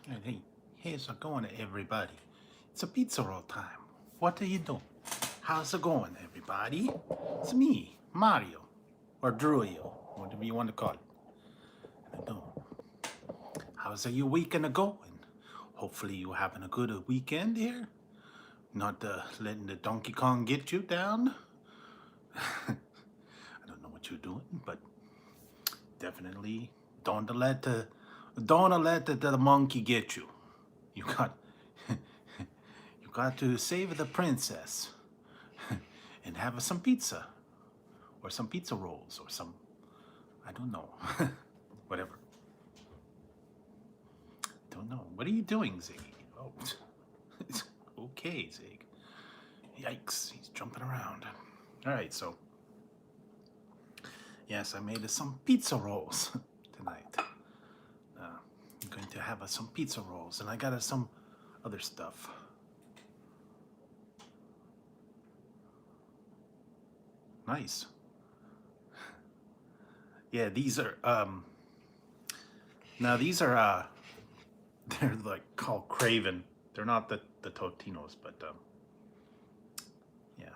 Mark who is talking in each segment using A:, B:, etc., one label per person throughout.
A: Hey, here's it going, everybody. It's a pizza roll time. What are you doing? How's it going, everybody? It's me, Mario, or Drewio, whatever you want to call it. How you doing? How's your weekend going? Hopefully you're having a good weekend here. Not letting the Donkey Kong get you down. I don't know what you're doing, but definitely don't let the monkey get you. You got you got to save the princess and have some pizza or some pizza rolls or some, I don't know. Whatever. Don't know. What are you doing, Ziggy? Oh, okay, Zig. Yikes, he's jumping around. All right, so yes, I made some pizza rolls tonight. I'm going to have some pizza rolls, and I got some other stuff. Nice. Yeah, these are now these are they're like called Craven. They're not the Totinos, but yeah,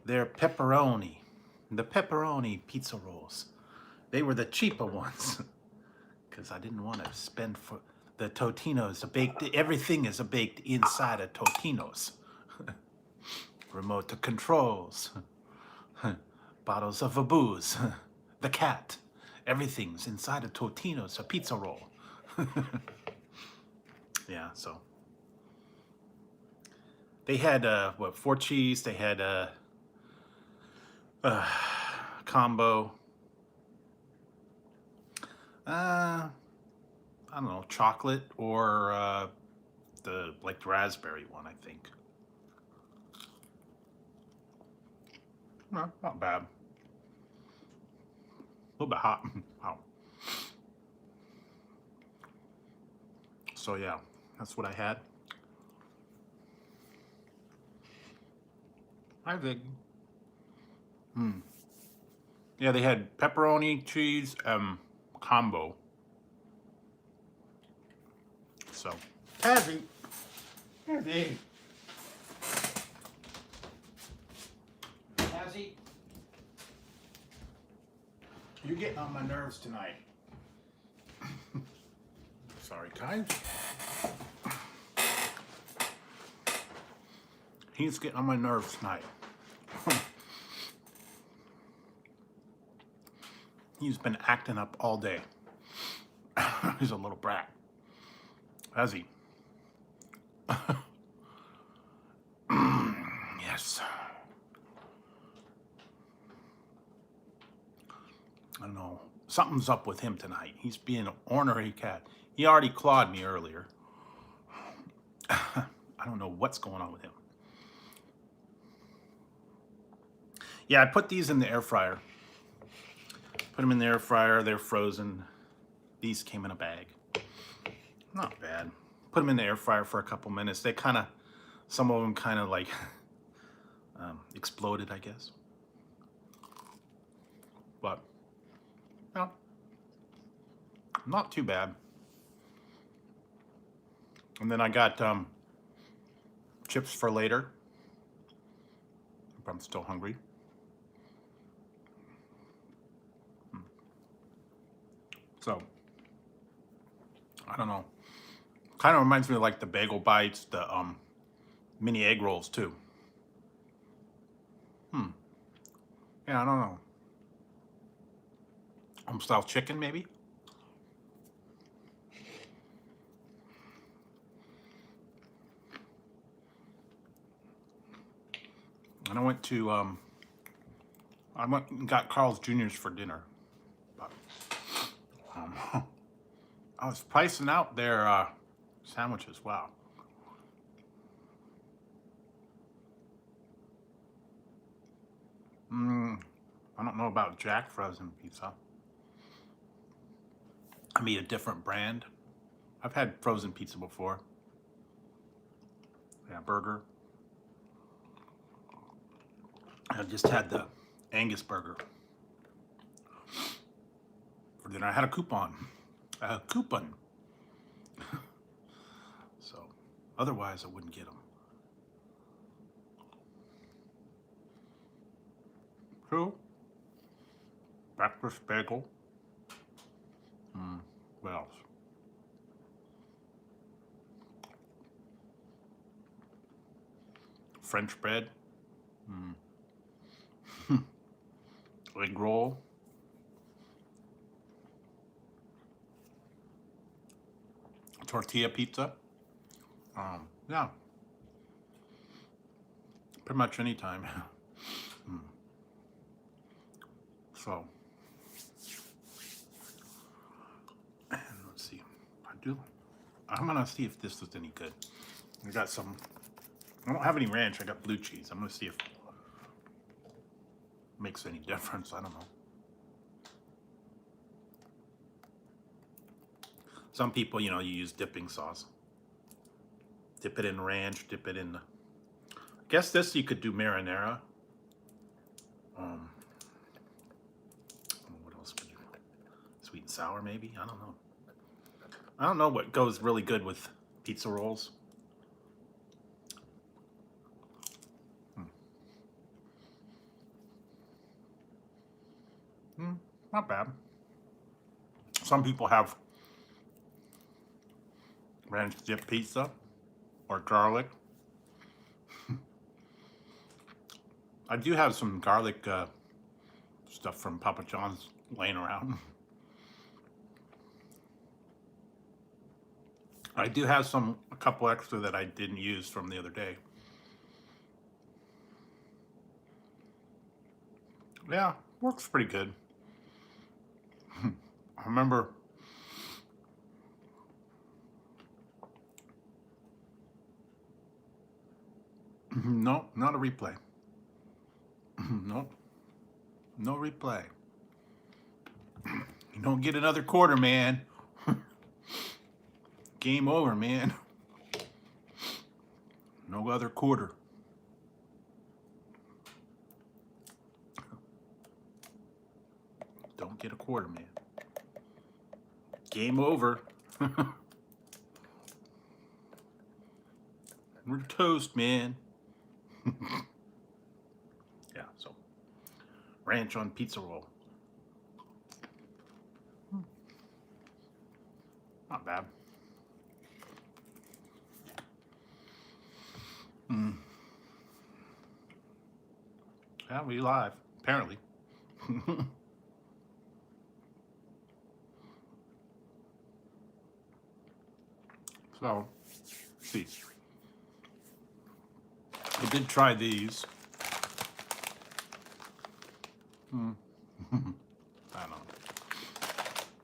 A: they're pepperoni. The pepperoni pizza rolls. They were the cheaper ones because I didn't want to spend for the Totinos. Everything is baked inside of Totinos. Remote controls, bottles of booze, the cat. Everything's inside of Totino's, a pizza roll. Yeah, so they had what, 4 cheese. They had combo. I don't know, chocolate or the raspberry one, I think. No, not bad. A little bit hot. Wow. So yeah, that's what I had. I think. Yeah, they had pepperoni, cheese, combo. So, heavy. Heavy. Hazzy, you're getting on my nerves tonight. Sorry, guys. He's getting on my nerves tonight. He's been acting up all day. He's a little brat. Has he? Yes. I don't know. Something's up with him tonight. He's being an ornery cat. He already clawed me earlier. I don't know what's going on with him. Yeah, I put these in the air fryer. Put them in the air fryer. They're frozen. These came in a bag. Not bad. Put them in the air fryer for a couple minutes. They kind of, some of them kind of like exploded, I guess. But, no, not too bad. And then I got chips for later. If I'm still hungry. So, I don't know. Kind of reminds me of like the bagel bites, the mini egg rolls too. Yeah, I don't know. Style chicken maybe. And I went to I went and got Carl's Jr.'s for dinner. But, I was pricing out their sandwiches. Wow. I don't know about Jack frozen pizza. I mean, a different brand. I've had frozen pizza before. Yeah, burger. I just had the Angus burger for dinner. I had a coupon. So, otherwise I wouldn't get them. True. Breakfast bagel. What else? French bread. Egg roll. Tortilla pizza. Yeah. Pretty much any time. So, and let's see. I'm gonna see if this is any good. I got some. I don't have any ranch. I got blue cheese. I'm gonna see if it makes any difference. I don't know. Some people, you use dipping sauce. Dip it in ranch. Dip it in. I guess this you could do marinara. What else could you? Sweet and sour, maybe. I don't know. I don't know what goes really good with pizza rolls. Not bad. Some people have ranch dip pizza or garlic. I do have some garlic stuff from Papa John's laying around. I do have a couple extra that I didn't use from the other day. Yeah, works pretty good. I remember no, not a replay. Nope. No replay. You don't get another quarter, man. Game over, man. No other quarter. Don't get a quarter, man. Game over. We're toast, man. Yeah, so ranch on pizza roll. Not bad. Yeah, we live, apparently. So, let's see. I did try these. I don't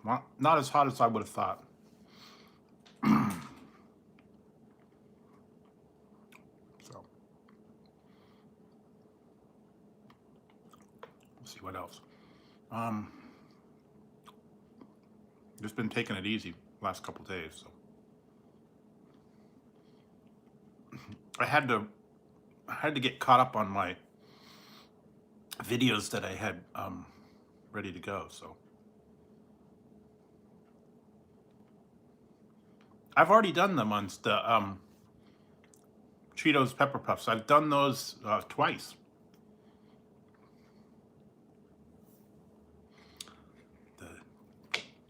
A: know. Not as hot as I would have thought. So, let's see what else. Just been taking it easy last couple days. So, I had to get caught up on my videos that I had ready to go. So I've already done them on the Cheetos Pepper Puffs. I've done those twice. The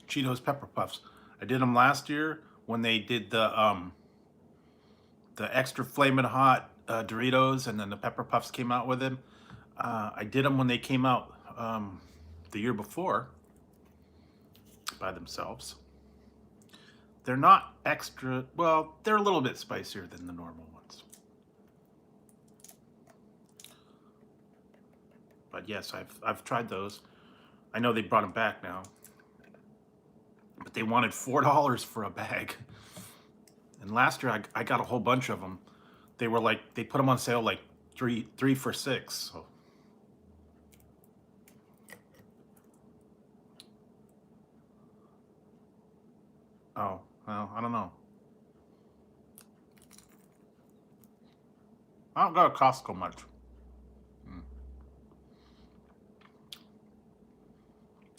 A: Cheetos Pepper Puffs. I did them last year when they did the extra flamin' hot Doritos, and then the Pepper Puffs came out with them. I did them when they came out the year before by themselves. They're not extra, well, they're a little bit spicier than the normal ones. But yes, I've tried those. I know they brought them back now, but they wanted $4 for a bag. And last year I got a whole bunch of them. They were like, they put them on sale like three for $6. So. Oh, well, I don't know. I don't go to Costco much.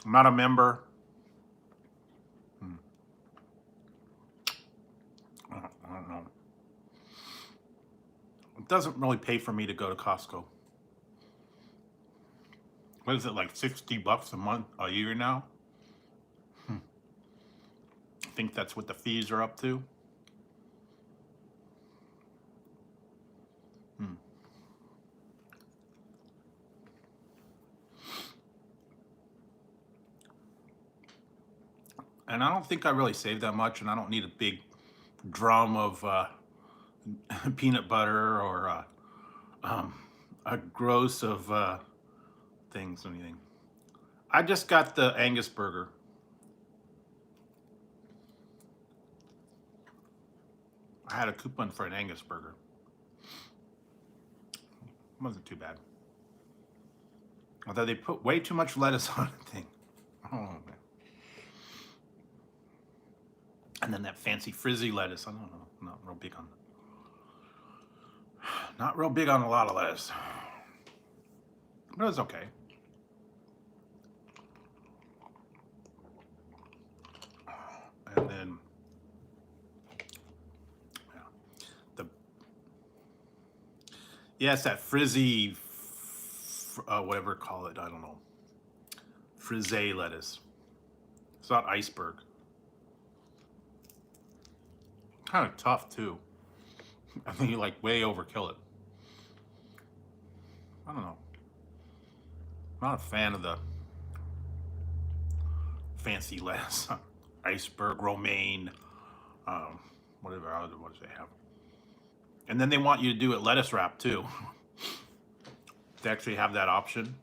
A: I'm not a member. doesn't really pay for me to go to Costco. What is it, like $60 a month, a year now? I think that's what the fees are up to. And I don't think I really save that much, and I don't need a big drum of peanut butter or a gross of things or anything. I just got the Angus burger. I had a coupon for an Angus burger. It wasn't too bad. Although they put way too much lettuce on the thing. Oh, man. And then that fancy frizzy lettuce. I don't know. I'm not real big on that. Not real big on a lot of lettuce. But it was okay. And then it's that frizzy, whatever call it, I don't know. Frisee lettuce. It's not iceberg. Kind of tough too. I think you like way overkill it. I don't know. Not a fan of the fancy lettuce. Iceberg, romaine, whatever other ones they have. And then they want you to do it lettuce wrap too. They actually have that option.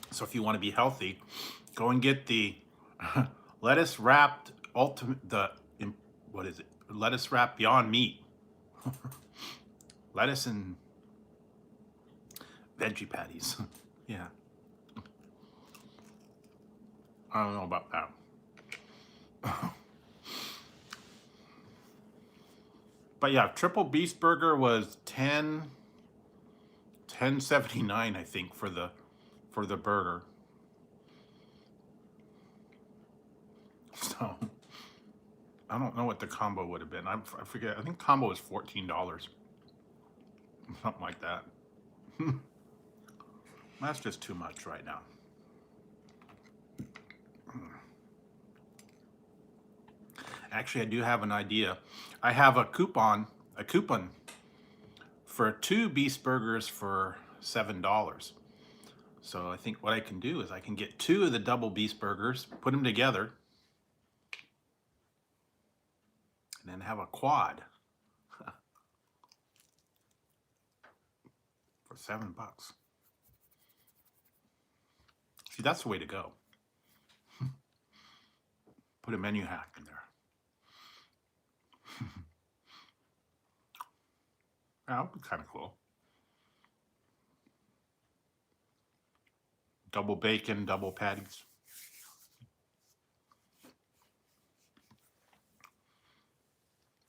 A: So if you want to be healthy, go and get the lettuce wrapped what is it? Lettuce wrapped Beyond Meat. Lettuce and veggie patties. Yeah. I don't know about that. But yeah, triple beef burger was $10.79, I think, for the burger. So I don't know what the combo would have been. I forget. I think combo was $14, something like that. That's just too much right now. Actually, I do have an idea. I have a coupon for 2 beef burgers for $7. So I think what I can do is I can get 2 of the double beef burgers, put them together, and then have a quad for $7. See, that's the way to go. Put a menu hack in there. That would be kind of cool. Double bacon, double patties.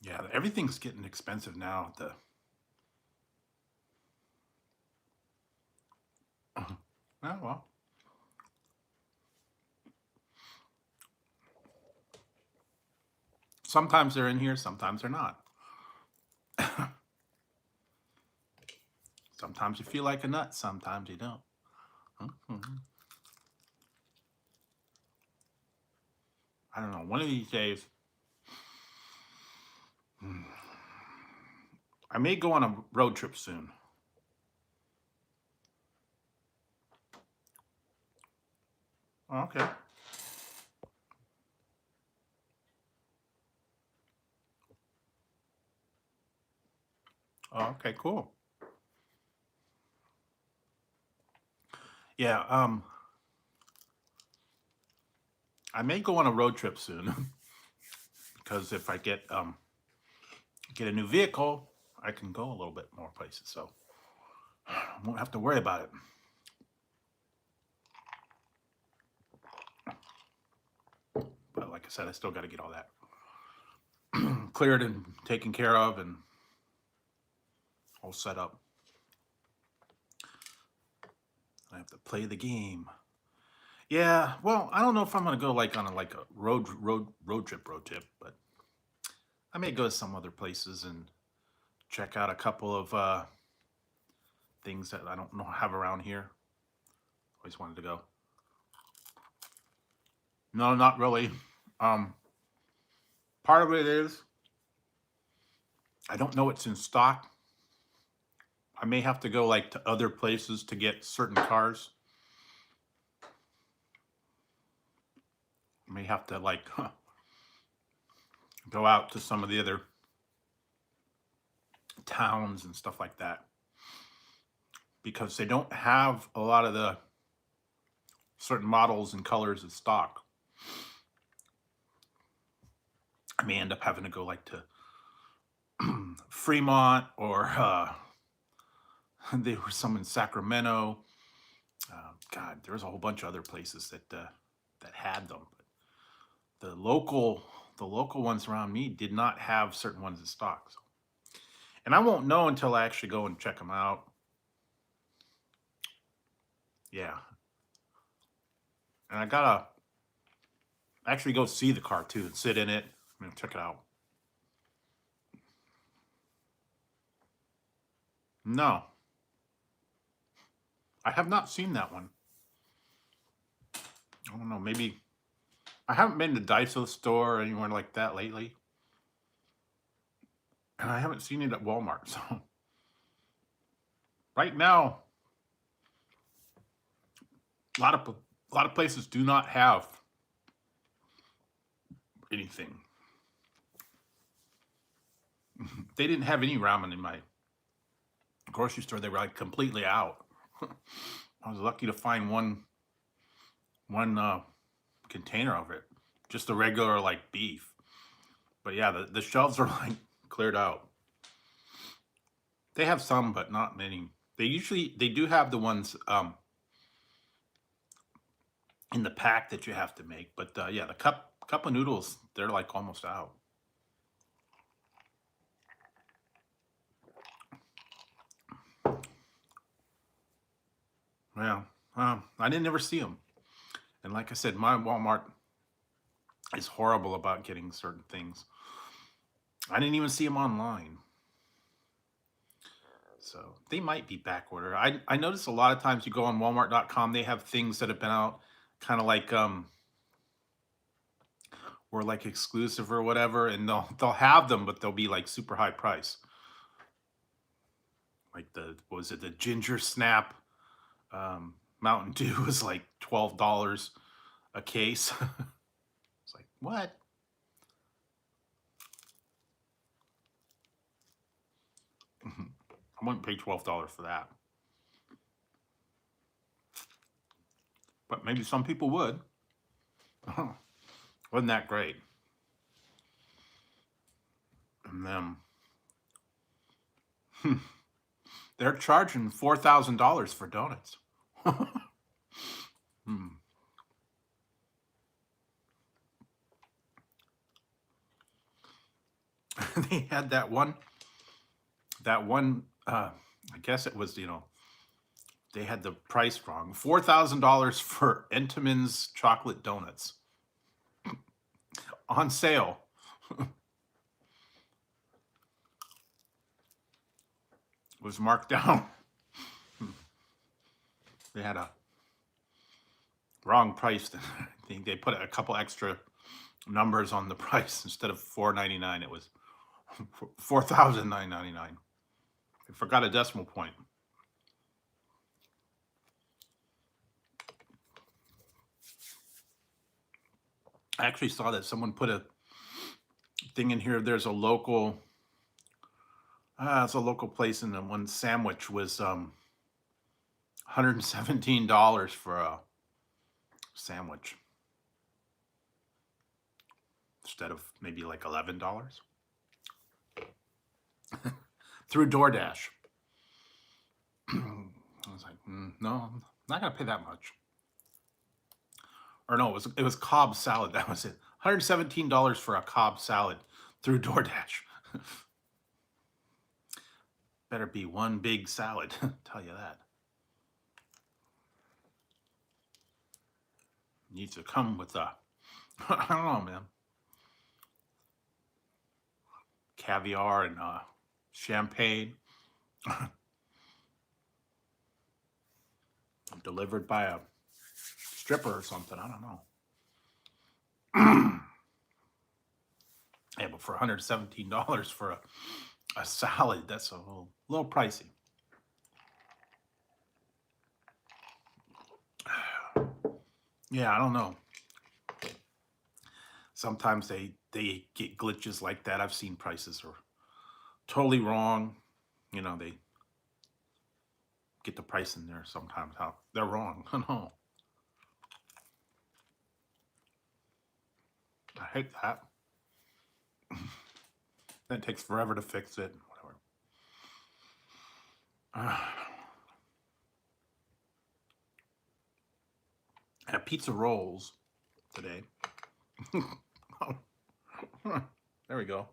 A: Yeah, everything's getting expensive now. Oh, well. Sometimes they're in here, sometimes they're not. Sometimes you feel like a nut, sometimes you don't. I don't know, one of these days, I may go on a road trip soon. Okay. Oh, okay, cool. Yeah, I may go on a road trip soon because if I get a new vehicle, I can go a little bit more places, so I won't have to worry about it. But like I said, I still got to get all that cleared and taken care of and all set up. I have to play the game. Yeah, well, I don't know if I'm gonna go like on a road trip, but I may go to some other places and check out a couple of things that I don't know have around here. Always wanted to go. No, not really. Um, Part of it is I don't know what's in stock. I may have to go like to other places to get certain cars. I may have to like go out to some of the other towns and stuff like that because they don't have a lot of the certain models and colors in stock. I may end up having to go like to Fremont or there were some in Sacramento. God, there's a whole bunch of other places that had them. But the local ones around me did not have certain ones in stock. So. And I won't know until I actually go and check them out. Yeah. And I gotta actually go see the car too and sit in it and check it out. No, I have not seen that one. I don't know. Maybe I haven't been to Daiso store or anywhere like that lately. And I haven't seen it at Walmart. So right now, a lot of places do not have anything. They didn't have any ramen in my grocery store. They were like completely out. I was lucky to find one container of it, just the regular like beef. But yeah, the shelves are like cleared out. They have some, but not many. They do have the ones in the pack that you have to make. But yeah, the cup of noodles, they're like almost out. Yeah, I didn't ever see them. And like I said, my Walmart is horrible about getting certain things. I didn't even see them online. So they might be back order. I notice a lot of times you go on Walmart.com, they have things that have been out kind of like were like exclusive or whatever, and they'll have them, but they'll be like super high price. Like what was it, the ginger snap Mountain Dew was like $12 a case. It's like, what? I wouldn't pay $12 for that. But maybe some people would. Wasn't that great? And then they're charging $4,000 for donuts. Hmm. They had that one, I guess it was, they had the price wrong. $4,000 for Entenmann's chocolate donuts on sale. Was marked down. They had a wrong price. I think they put a couple extra numbers on the price. Instead of $4.99, it was $4,999. They forgot a decimal point. I actually saw that someone put a thing in here. There's a local, it's a local place, and the one sandwich was $117 for a sandwich instead of maybe like $11 through DoorDash. I was like, no, I'm not gonna pay that much. Or no, it was Cobb salad. That was it. $117 for a Cobb salad through DoorDash. Better be one big salad, tell you that. Needs to come with a, I don't know, man. caviar and champagne. Delivered by a stripper or something. I don't know. Yeah, but for $117 for a salad, that's a little pricey. Yeah, I don't know. Sometimes they get glitches like that. I've seen prices are totally wrong. You know, they get the price in there sometimes how they're wrong. I know. I hate that. Then it takes forever to fix it. Whatever. I had pizza rolls today. There we go.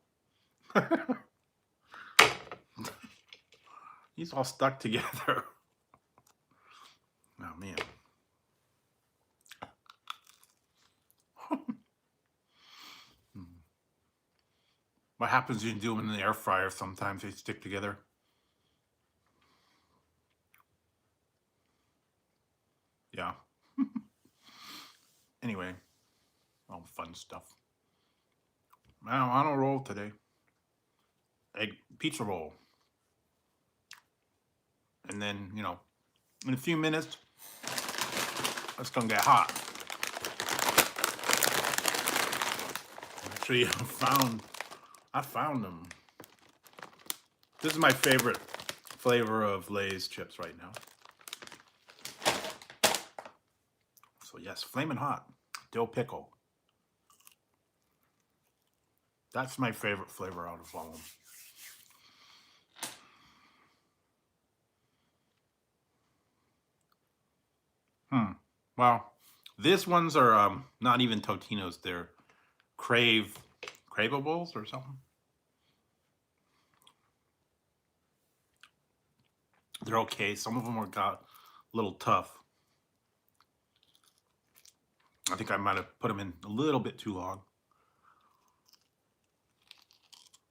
A: He's all stuck together. Oh, man. What happens when you do them in the air fryer? Sometimes they stick together. Yeah. Anyway, all fun stuff. On a roll today. Egg pizza roll. And then, you know, in a few minutes, it's gonna get hot. Actually, I found them. This is my favorite flavor of Lay's chips right now. So yes, flaming hot dill pickle. That's my favorite flavor out of all of them. Well, these ones are not even Totino's. They're Cravables or something. They're okay. Some of them got a little tough. I think I might have put them in a little bit too long.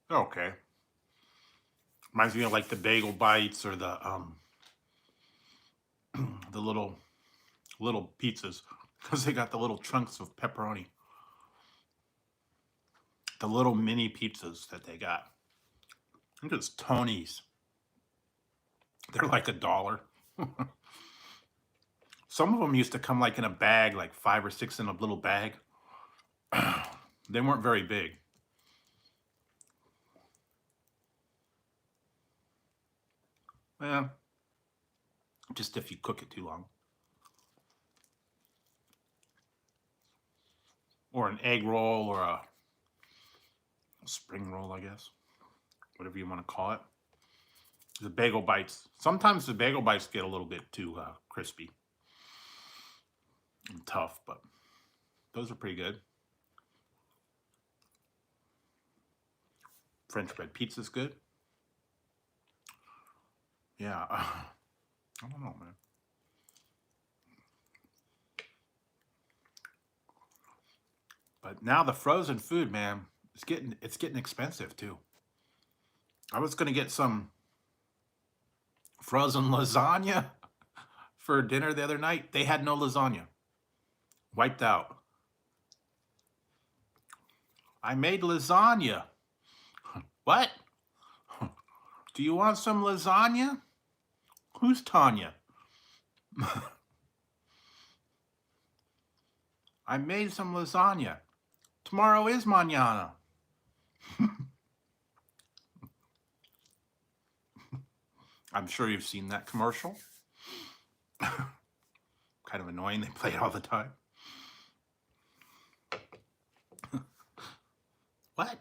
A: They're okay. Reminds me of like the bagel bites or the little pizzas, because they got the little chunks of pepperoni. The little mini pizzas that they got. I think it's Tony's. They're like $1. Some of them used to come like in a bag, like 5 or 6 in a little bag. They weren't very big. Well, just if you cook it too long. Or an egg roll or a spring roll, I guess. Whatever you want to call it. The bagel bites. Sometimes the bagel bites get a little bit too crispy and tough, but those are pretty good. French bread pizza's good. Yeah, I don't know, man. But now the frozen food, man, it's getting expensive too. I was gonna get some frozen lasagna for dinner the other night. They had no lasagna. Wiped out. I made lasagna. What? Do you want some lasagna? Who's Tanya? I made some lasagna. Tomorrow is mañana. I'm sure you've seen that commercial. Kind of annoying. They play it all the time. What?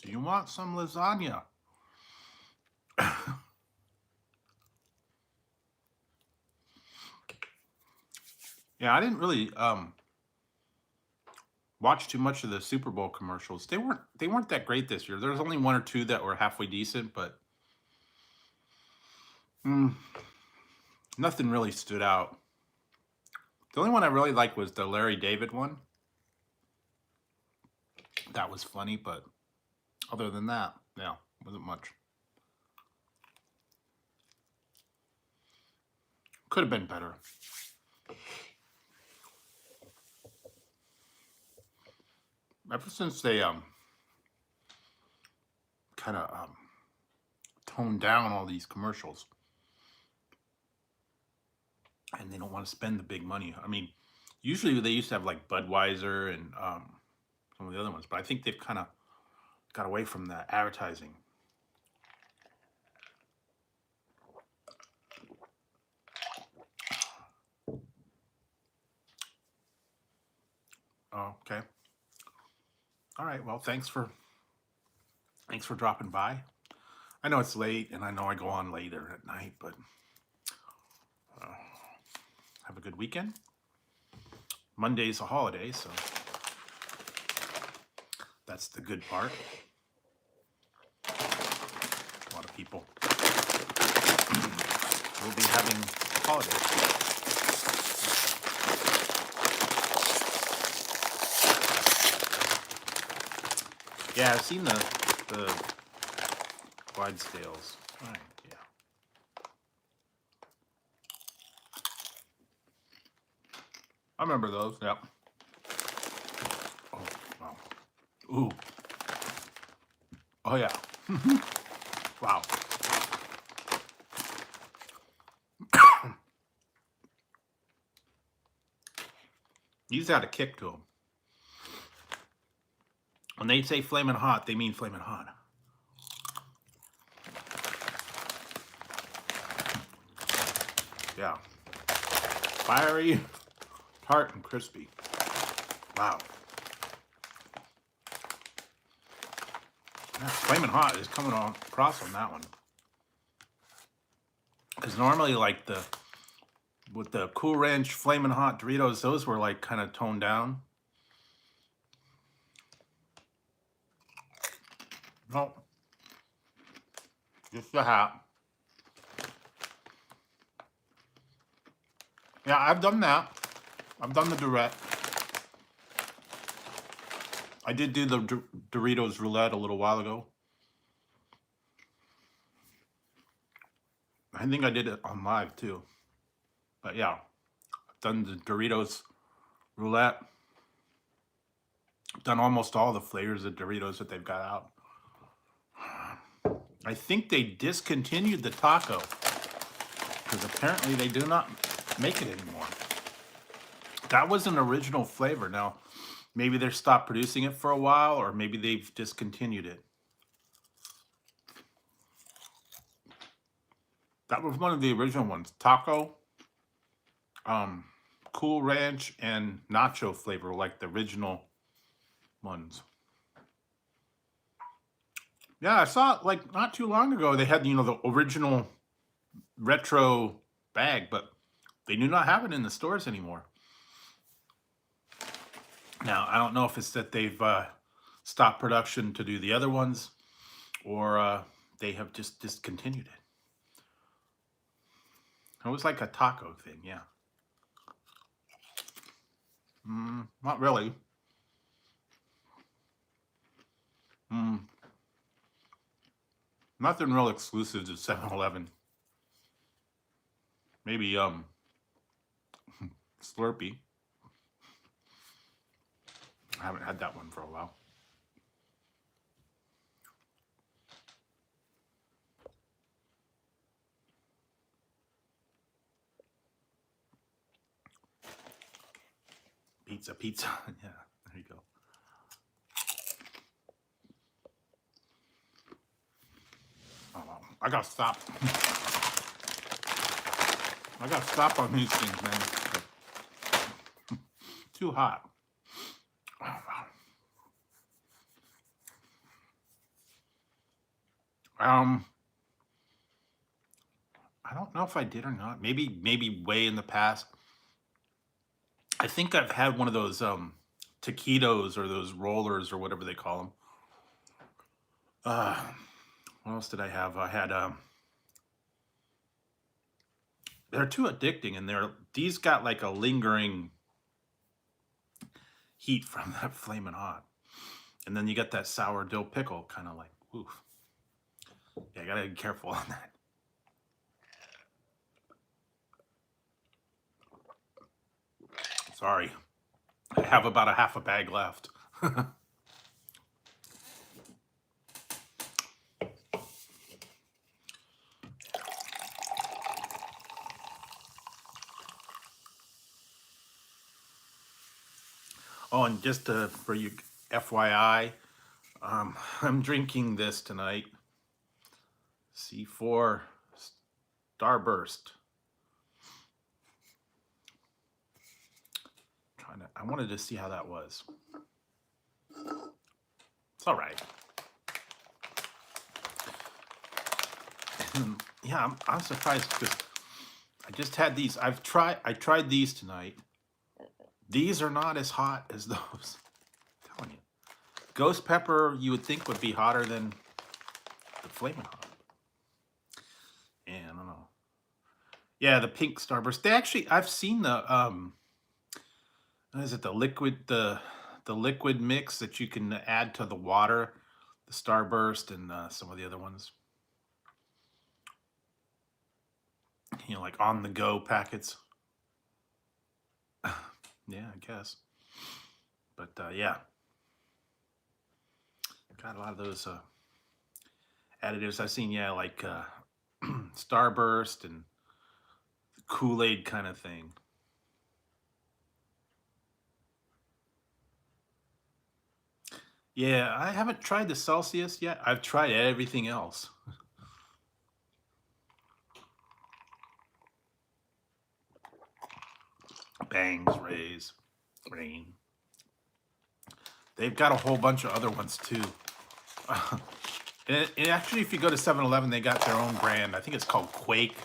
A: Do you want some lasagna? Yeah, I didn't really watch too much of the Super Bowl commercials. They weren't that great this year. There was only 1 or 2 that were halfway decent, but nothing really stood out The only one I really liked was the Larry David one. That was funny, but other than that, yeah, wasn't much. Could have been better. Ever since they kind of toned down all these commercials, and they don't want to spend the big money. I mean, usually they used to have like Budweiser and some of the other ones, but I think they've kind of got away from that advertising. Oh, okay. All right. Well, thanks for dropping by. I know it's late, and I know I go on later at night, but have a good weekend. Monday's a holiday, so that's the good part. A lot of people will be having holidays. Yeah, I've seen the Clydesdales. All right, yeah. I remember those. Yep. Oh, wow. Ooh. Oh yeah. Wow. These had a kick to them. When they say flamin' hot, they mean flamin' hot. Yeah. Fiery, tart, and crispy. Wow. Yeah, flamin' hot is coming across on that one. Because normally, like with the Cool Ranch flamin' hot Doritos, those were like kind of toned down. No, just the hat. Yeah, I've done that. I've done the Roulette. I did do the Doritos Roulette a little while ago. I think I did it on live too. But yeah, I've done the Doritos Roulette. I've done almost all the flavors of Doritos that they've got out. I think they discontinued the taco because apparently they do not make it anymore. That was an original flavor. Now, maybe they're stopped producing it for a while, or maybe they've discontinued it. That was one of the original ones. Taco, Cool Ranch, and nacho flavor, like the original ones. Yeah, I saw it like not too long ago. They had, the original retro bag, but they do not have it in the stores anymore. Now, I don't know if it's that they've stopped production to do the other ones, or they have just discontinued it. It was like a taco thing, yeah. Not really. Nothing real exclusive to 7-Eleven. Maybe Slurpee. I haven't had that one for a while. Pizza. Yeah, there you go. Oh, wow. I gotta stop. I gotta stop on these things, man. Too hot. Oh, wow. I don't know if I did or not. Maybe way in the past. I think I've had one of those taquitos or those rollers or whatever they call them. What else did I have? I had they're too addicting, and they're these got like a lingering heat from that flaming hot. And then you got that sour dill pickle, kind of like, oof. Yeah, I gotta be careful on that. Sorry. I have about a half a bag left. Oh, and just for you, FYI, I'm drinking this tonight. C4 Starburst. I wanted to see how that was. It's all right. Yeah, I'm surprised because I just had these. I tried these tonight. These are not as hot as those. I'm telling you. Ghost pepper, you would think would be hotter than the flaming hot. And I don't know. Yeah, the pink Starburst. They actually, I've seen the what is it, the liquid mix that you can add to the water, the Starburst and some of the other ones. You know, like on the go packets. Yeah, I guess. But yeah, got a lot of those additives I've seen. Yeah, like Starburst and Kool-Aid kind of thing. Yeah, I haven't tried the Celsius yet. I've tried everything else. Bangs, Rays, Rain. They've got a whole bunch of other ones too. And actually, if you go to 7-Eleven, they got their own brand. I think it's called Quake.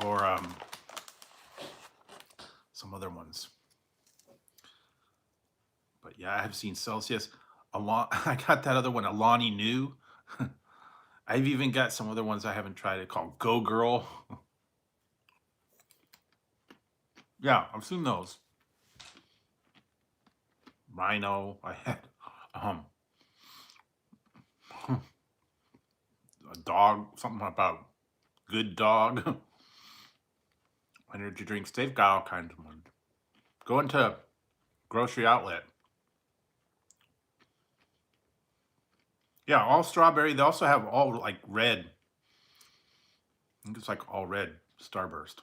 A: Or some other ones. But yeah, I've seen Celsius. I got that other one, Alani New. I've even got some other ones I haven't tried. It called Go Girl. Yeah, I've seen those. Rhino. I had a dog, something about Good Dog. Energy drinks. They've got all kinds of ones. Go into grocery outlet. Yeah, all strawberry. They also have all like red. I think it's like all red Starburst.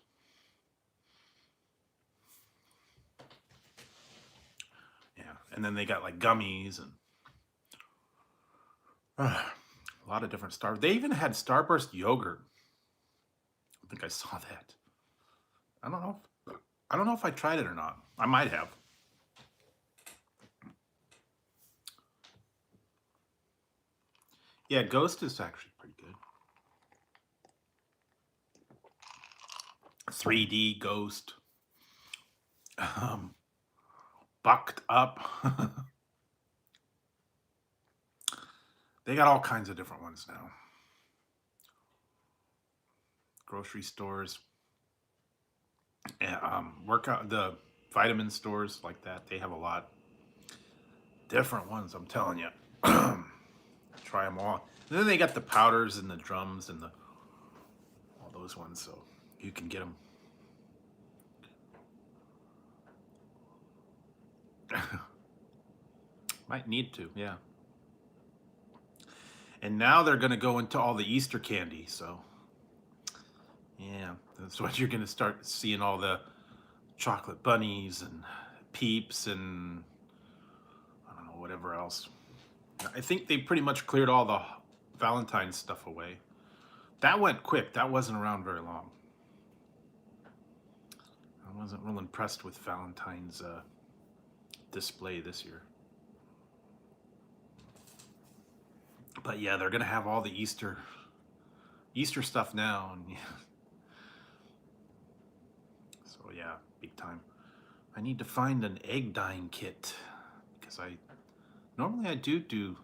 A: Yeah, and then they got like gummies and a lot of different Star. They even had Starburst yogurt. I think I saw that. I don't know. I don't know if I tried it or not. I might have. Yeah, Ghost is actually pretty good. 3D Ghost. Bucked Up. They got all kinds of different ones now. Grocery stores. And workout, the vitamin stores like that, they have a lot. Different ones, I'm telling you. Try them all. And then they got the powders and the drums and all those ones, so you can get them. Might need to, yeah. And now they're going to go into all the Easter candy, so yeah, that's what you're going to start seeing, all the chocolate bunnies and Peeps and I don't know, whatever else. I think they pretty much cleared all the Valentine's stuff away. That went quick. That wasn't around very long. I wasn't real impressed with Valentine's display this year. But yeah, they're gonna have all the Easter stuff now, and yeah. So yeah, big time. I need to find an egg dyeing kit because normally I do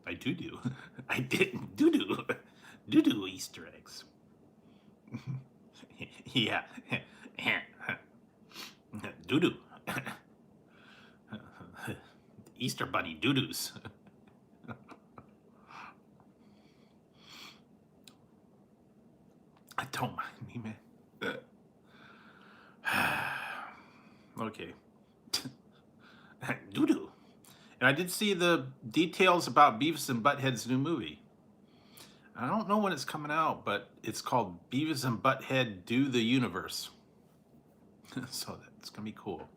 A: I didn't do Easter eggs. Yeah. Doo-doo. Easter bunny doo-doos. Don't mind me, man. Okay. Doo-doo. And I did see the details about Beavis and Butthead's new movie. I don't know when it's coming out, but it's called Beavis and Butthead Do the Universe. So that's gonna be cool.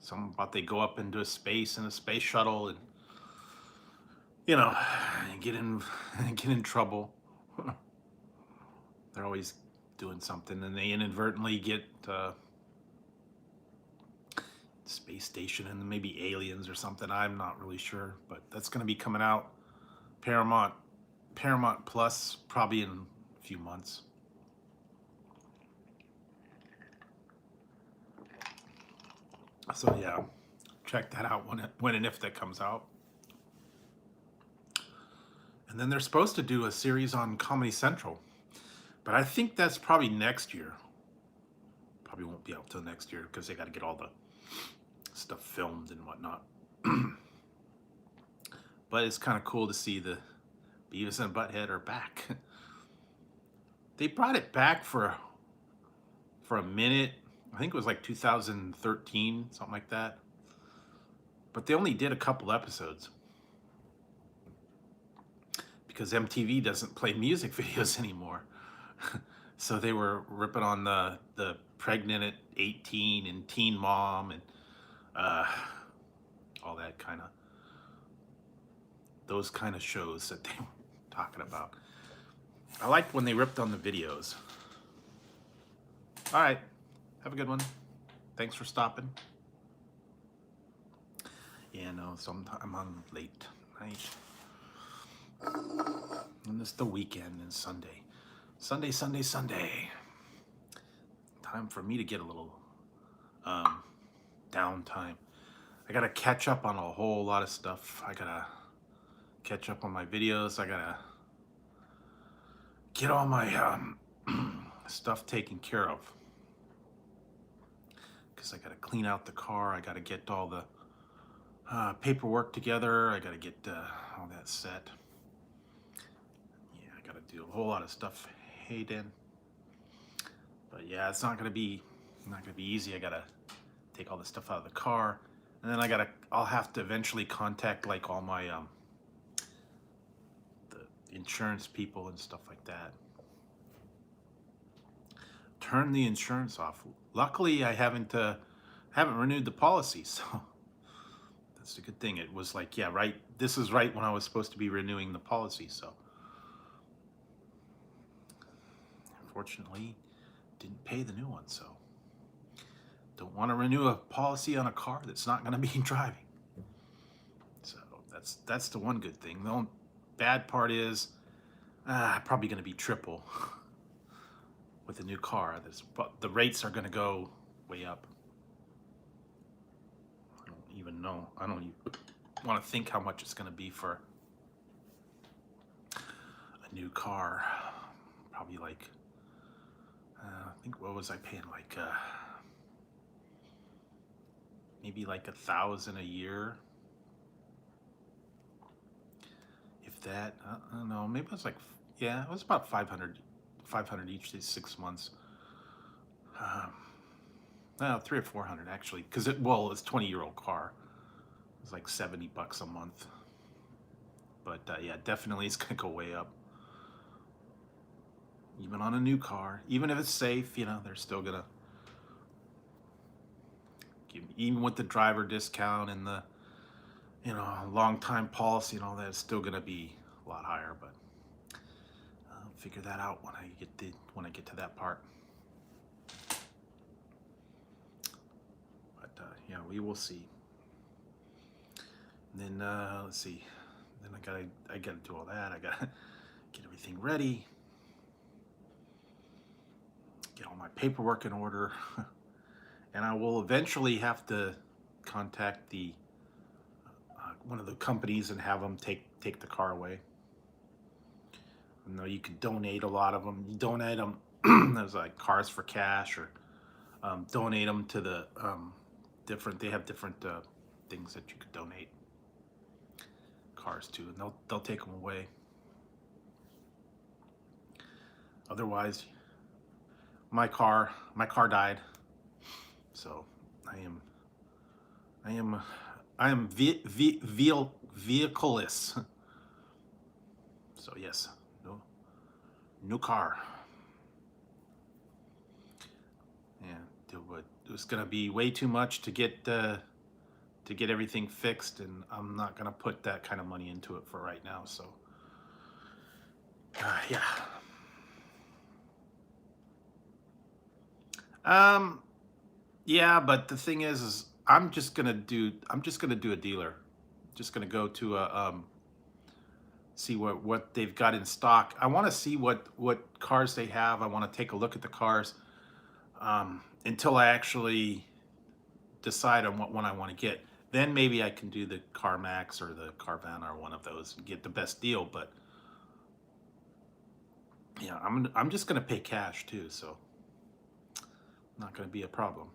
A: Something about they go up into space in a space shuttle and, you know, get in trouble. They're always doing something, and they inadvertently get space station and maybe aliens or something. I'm not really sure, but that's going to be coming out Paramount Plus probably in a few months. So yeah, check that out when and if that comes out. And then they're supposed to do a series on Comedy Central, but I think that's probably next year. Probably won't be out till next year because they got to get all the stuff filmed and whatnot. But it's kind of cool to see the Beavis and Butthead are back. They brought it back for a minute. I think it was like 2013, something like that. But they only did a couple episodes because MTV doesn't play music videos anymore. So they were ripping on the pregnant at 18 and Teen Mom and all that kind of, those kind of shows that they were talking about. I liked when they ripped on the videos. All right, have a good one. Thanks for stopping. Yeah, no, I'm on late night. And it's the weekend and Sunday. Sunday. Time for me to get a little downtime. I gotta catch up on a whole lot of stuff. I gotta catch up on my videos. I gotta get all my stuff taken care of. Because I gotta clean out the car. I gotta get all the paperwork together. I gotta get all that set. Yeah, I gotta do a whole lot of stuff. Hey, Dan. But yeah, it's not gonna be easy. I gotta take all the stuff out of the car, and then I'll have to eventually contact like all my the insurance people and stuff like that. Turn the insurance off. Luckily, I haven't renewed the policy, so that's a good thing. It was like, yeah, right. This is right when I was supposed to be renewing the policy, so unfortunately, didn't pay the new one. So don't want to renew a policy on a car that's not going to be driving. So that's the one good thing. The only bad part is probably going to be triple with a new car. The rates are going to go way up. I don't even know. I don't even want to think how much it's going to be for a new car. Probably like, I think, what was I paying? Like, maybe like $1,000 a year. If that, I don't know, maybe it was like, yeah, it was about 500 each, 6 months. No, 300 or 400 actually, because it's 20-year-old car. It was like $70 a month. But yeah, definitely it's gonna go way up. Even on a new car, even if it's safe, they're still gonna give, even with the driver discount and the, long time policy and all that, it's still gonna be a lot higher. But I'll figure that out when I get to that part. But yeah, we will see. And then let's see. Then I gotta do all that. I gotta get everything ready. Get all my paperwork in order. And I will eventually have to contact the one of the companies and have them take the car away. You know, you could donate a lot of them. You donate them. There's like Cars for Cash, or donate them to the different. They have different things that you could donate cars to, and they'll take them away. Otherwise, my car died, so I am I am I am vehicleless. So yes, no new car. And it was gonna be way too much to get everything fixed, and I'm not gonna put that kind of money into it for right now. So yeah. Um, yeah, but the thing is I'm just gonna do a dealer. Just gonna go to a see what they've got in stock. I want to see what cars they have. I want to take a look at the cars until I actually decide on what one I want to get. Then maybe I can do the CarMax or the Carvana or one of those and get the best deal. But yeah, I'm just gonna pay cash too, so not gonna be a problem.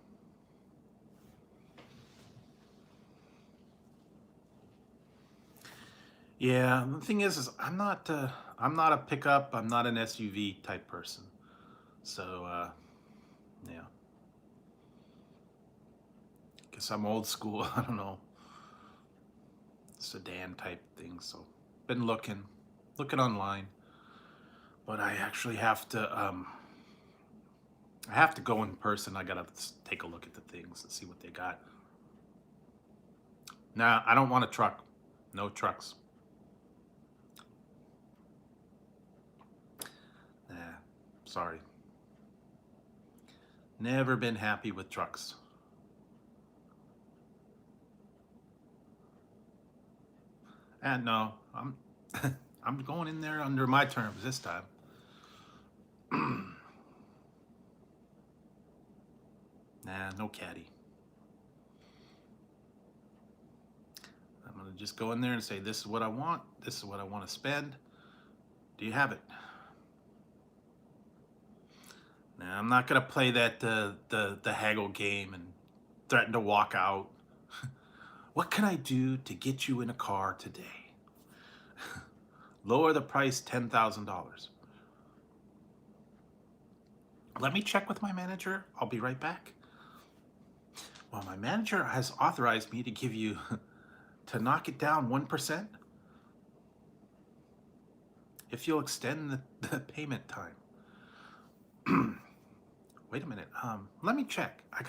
A: Yeah, the thing is I'm not a pickup. I'm not an SUV type person. So yeah, guess I'm old school. I don't know, sedan type thing. So been looking online, but I actually have to go in person. I gotta take a look at the things and see what they got. Nah, I don't want a truck. No trucks. Nah, sorry. Never been happy with trucks. And no, I'm going in there under my terms this time. Nah, no caddy. I'm gonna just go in there and say, this is what I want. This is what I want to spend. Do you have it? Now, I'm not gonna play that the haggle game and threaten to walk out. What can I do to get you in a car today? Lower the price $10,000. Let me check with my manager. I'll be right back. Well, my manager has authorized me to give you to knock it down 1% if you'll extend the payment time. Wait a minute. Let me check. I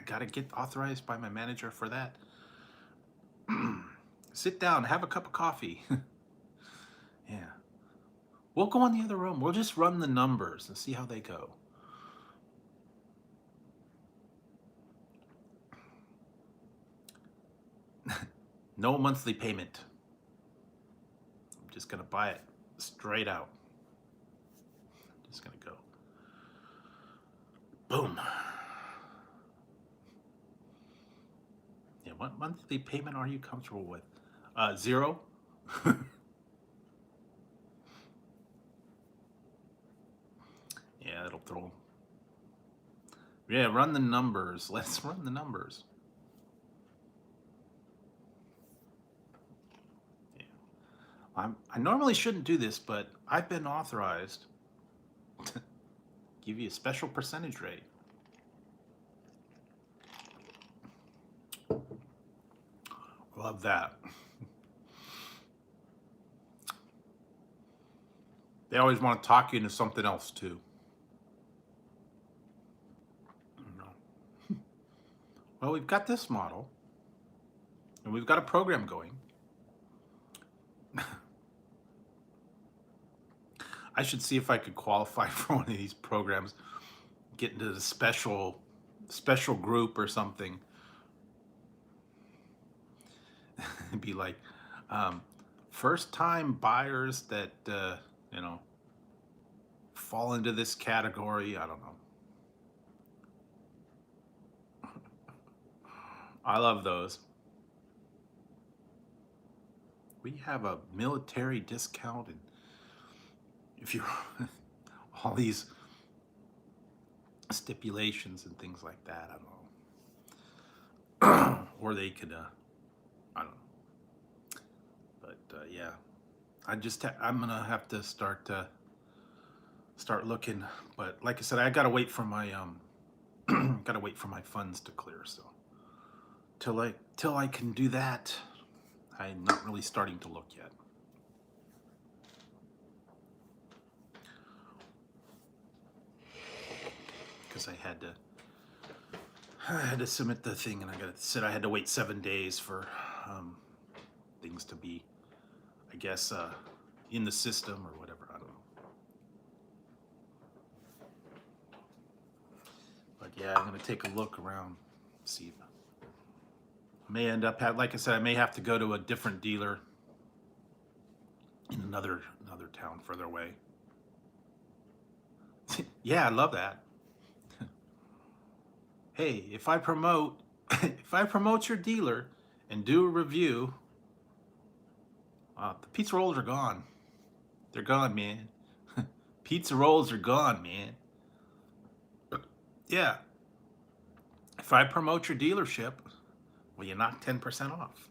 A: gotta get authorized by my manager for that. Sit down, have a cup of coffee. Yeah. We'll go in the other room. We'll just run the numbers and see how they go. No monthly payment. I'm just gonna buy it straight out. Just gonna go. Boom. Yeah, what monthly payment are you comfortable with? 0? Yeah, that'll throw. Yeah, run the numbers. Let's run the numbers. Yeah. I normally shouldn't do this, but I've been authorized to give you a special percentage rate. Love that. They always want to talk you into something else too. Well, we've got this model, and we've got a program going. I should see if I could qualify for one of these programs, get into the special group or something. It'd be like first time buyers that fall into this category. I don't know. I love those. We have a military discount, and if you're all these stipulations and things like that. I don't know. Or they could, I don't know. But yeah, I'm gonna have to start looking. But like I said, I gotta wait for my gotta wait for my funds to clear. So till I can do that, I'm not really starting to look yet. Because I had to submit the thing, and I had to wait 7 days for things to be, I guess, in the system or whatever. I don't know. But yeah, I'm gonna take a look around, see if I may end up like I said, I may have to go to a different dealer in another town further away. Yeah, I love that. Hey, if I promote your dealer and do a review, the pizza rolls are gone. They're gone, man. Pizza rolls are gone, man. Yeah. If I promote your dealership, will you knock 10% off?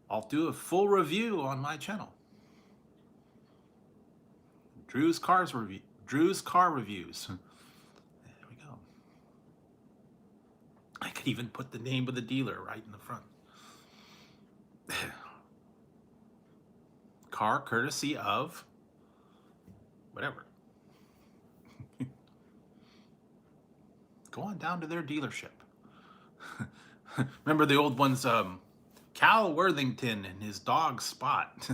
A: I'll do a full review on my channel. Drew's Car Reviews. There we go. I could even put the name of the dealer right in the front. Car courtesy of whatever. Go on down to their dealership. Remember the old ones, Cal Worthington and his dog Spot.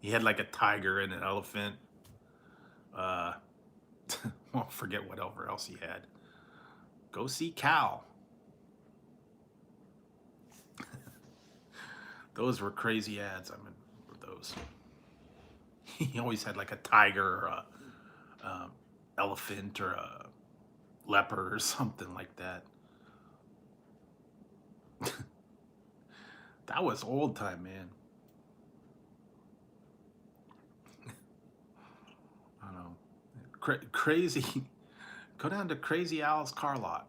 A: He had like a tiger and an elephant. Well, forget whatever else he had. Go see Cal. Those were crazy ads. I mean, those. He always had like a tiger or a elephant or a leopard or something like that. That was old time, man. I don't know. Crazy. Go down to Crazy Al's car lot.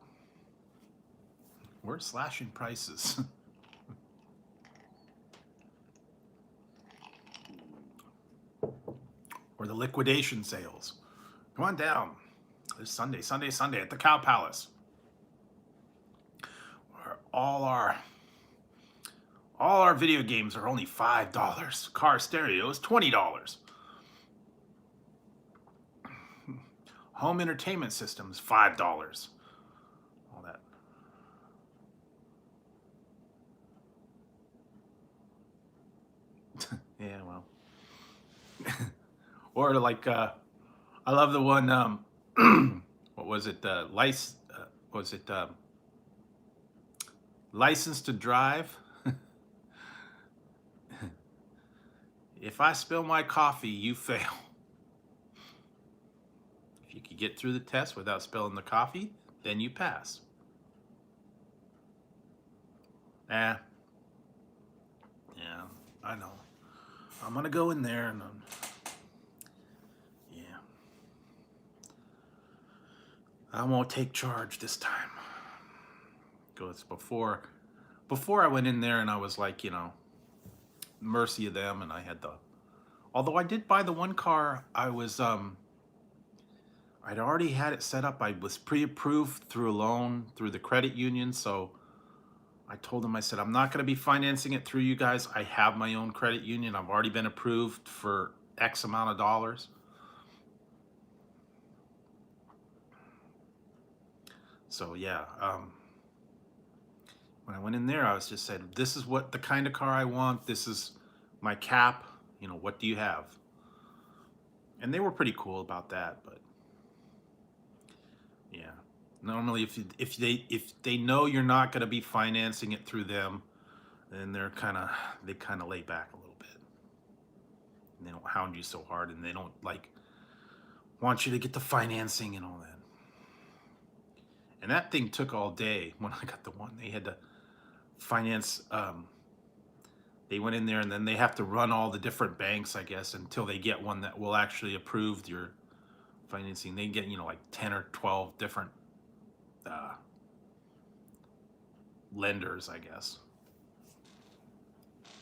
A: We're slashing prices. Or the liquidation sales. Come on down. This Sunday at the Cow Palace. Where all our video games are only $5. Car stereos, $20. Home entertainment systems, $5. All that. Yeah, well. Or like, I love the one, what was it? License to Drive? If I spill my coffee, you fail. If you could get through the test without spilling the coffee, then you pass. Yeah, I know. I'm gonna go in there and yeah. I won't take charge this time. Because before I went in there and I was like, mercy of them, and I had although I did buy the one car, I'd already had it set up. I was pre-approved through a loan through the credit union, so I told them, I said, I'm not going to be financing it through you guys. I have my own credit union. I've already been approved for X amount of dollars. So yeah, when I went in there, I was just said, this is what the kind of car I want. This is my cap. What do you have? And they were pretty cool about that, but yeah. Normally, if they know you're not going to be financing it through them, then they kind of lay back a little bit. And they don't hound you so hard, and they don't want you to get the financing and all that. And that thing took all day when I got the one. They had to finance They went in there and then they have to run all the different banks, I guess, until they get one that will actually approve your financing. They get, like 10 or 12 different lenders, I guess.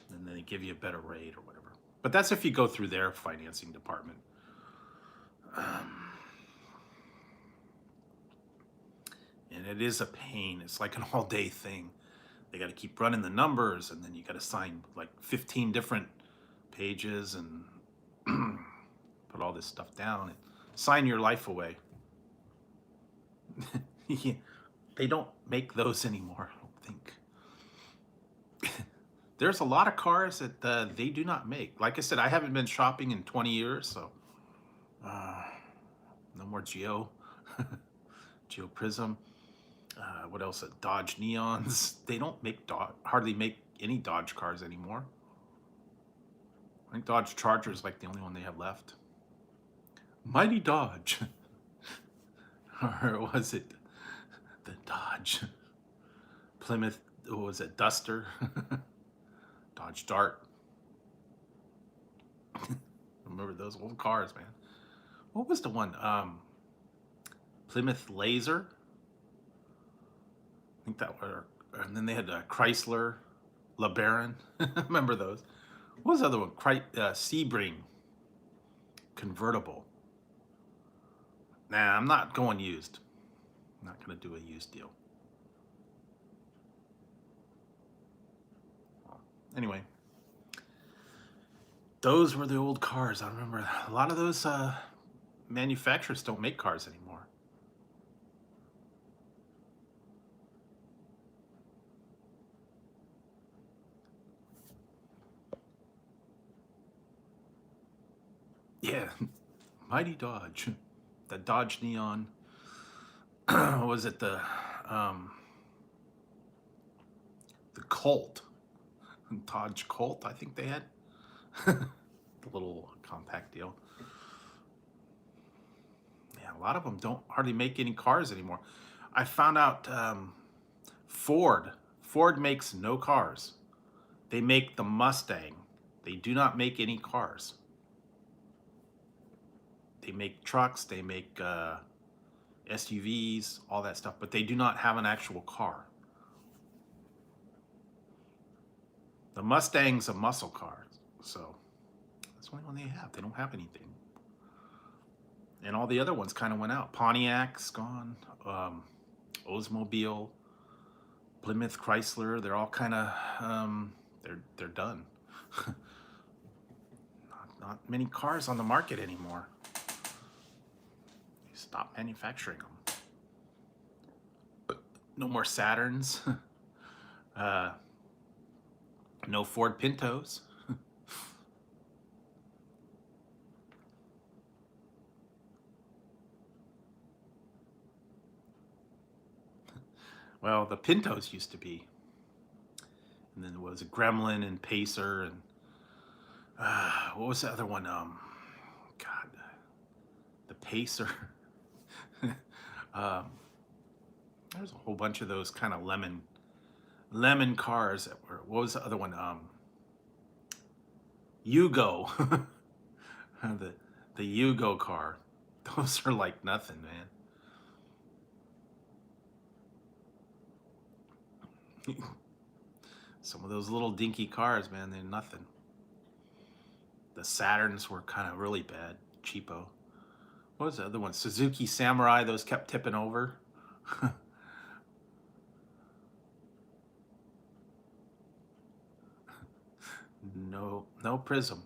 A: And then they give you a better rate or whatever. But that's if you go through their financing department. And it is a pain. It's like an all-day thing. They got to keep running the numbers, and then you got to sign like 15 different pages and put all this stuff down and sign your life away. Yeah, they don't make those anymore, I don't think. There's a lot of cars that they do not make. Like I said, I haven't been shopping in 20 years, so no more Geo Prism. What else? Dodge Neons. They don't make hardly make any Dodge cars anymore. I think Dodge Charger is like the only one they have left. Mighty Dodge. Or was it the Dodge Plymouth? What was it? Duster. Dodge Dart. Remember those old cars, man. What was the one? Plymouth Laser. I think that were, and then they had Chrysler LeBaron. Remember those? What was the other one? Sebring convertible. Nah, I'm not going used. I'm not going to do a used deal. Well, anyway, those were the old cars. I remember a lot of those manufacturers don't make cars anymore. Yeah, Mighty Dodge, the Dodge Neon. Was it the Colt, Dodge Colt? I think they had the little compact deal. Yeah, a lot of them don't hardly make any cars anymore. I found out Ford makes no cars. They make the Mustang. They do not make any cars. They make trucks, they make SUVs, all that stuff, but they do not have an actual car. The Mustang's a muscle car, so that's the only one they have. They don't have anything. And all the other ones kind of went out. Pontiac's gone, Oldsmobile, Plymouth, Chrysler, they're all kind of, they're done. Not many cars on the market anymore. Stop manufacturing them. No more Saturns. No Ford Pintos. Well, the Pintos used to be. And then there was a Gremlin and Pacer and what was the other one? God, the Pacer. There's a whole bunch of those kind of lemon cars that were. What was the other one? Yugo. the Yugo car. Those are like nothing, man. Some of those little dinky cars, man, they're nothing. The Saturns were kind of really bad, cheapo. What was the other one? Suzuki Samurai, those kept tipping over. No Prism.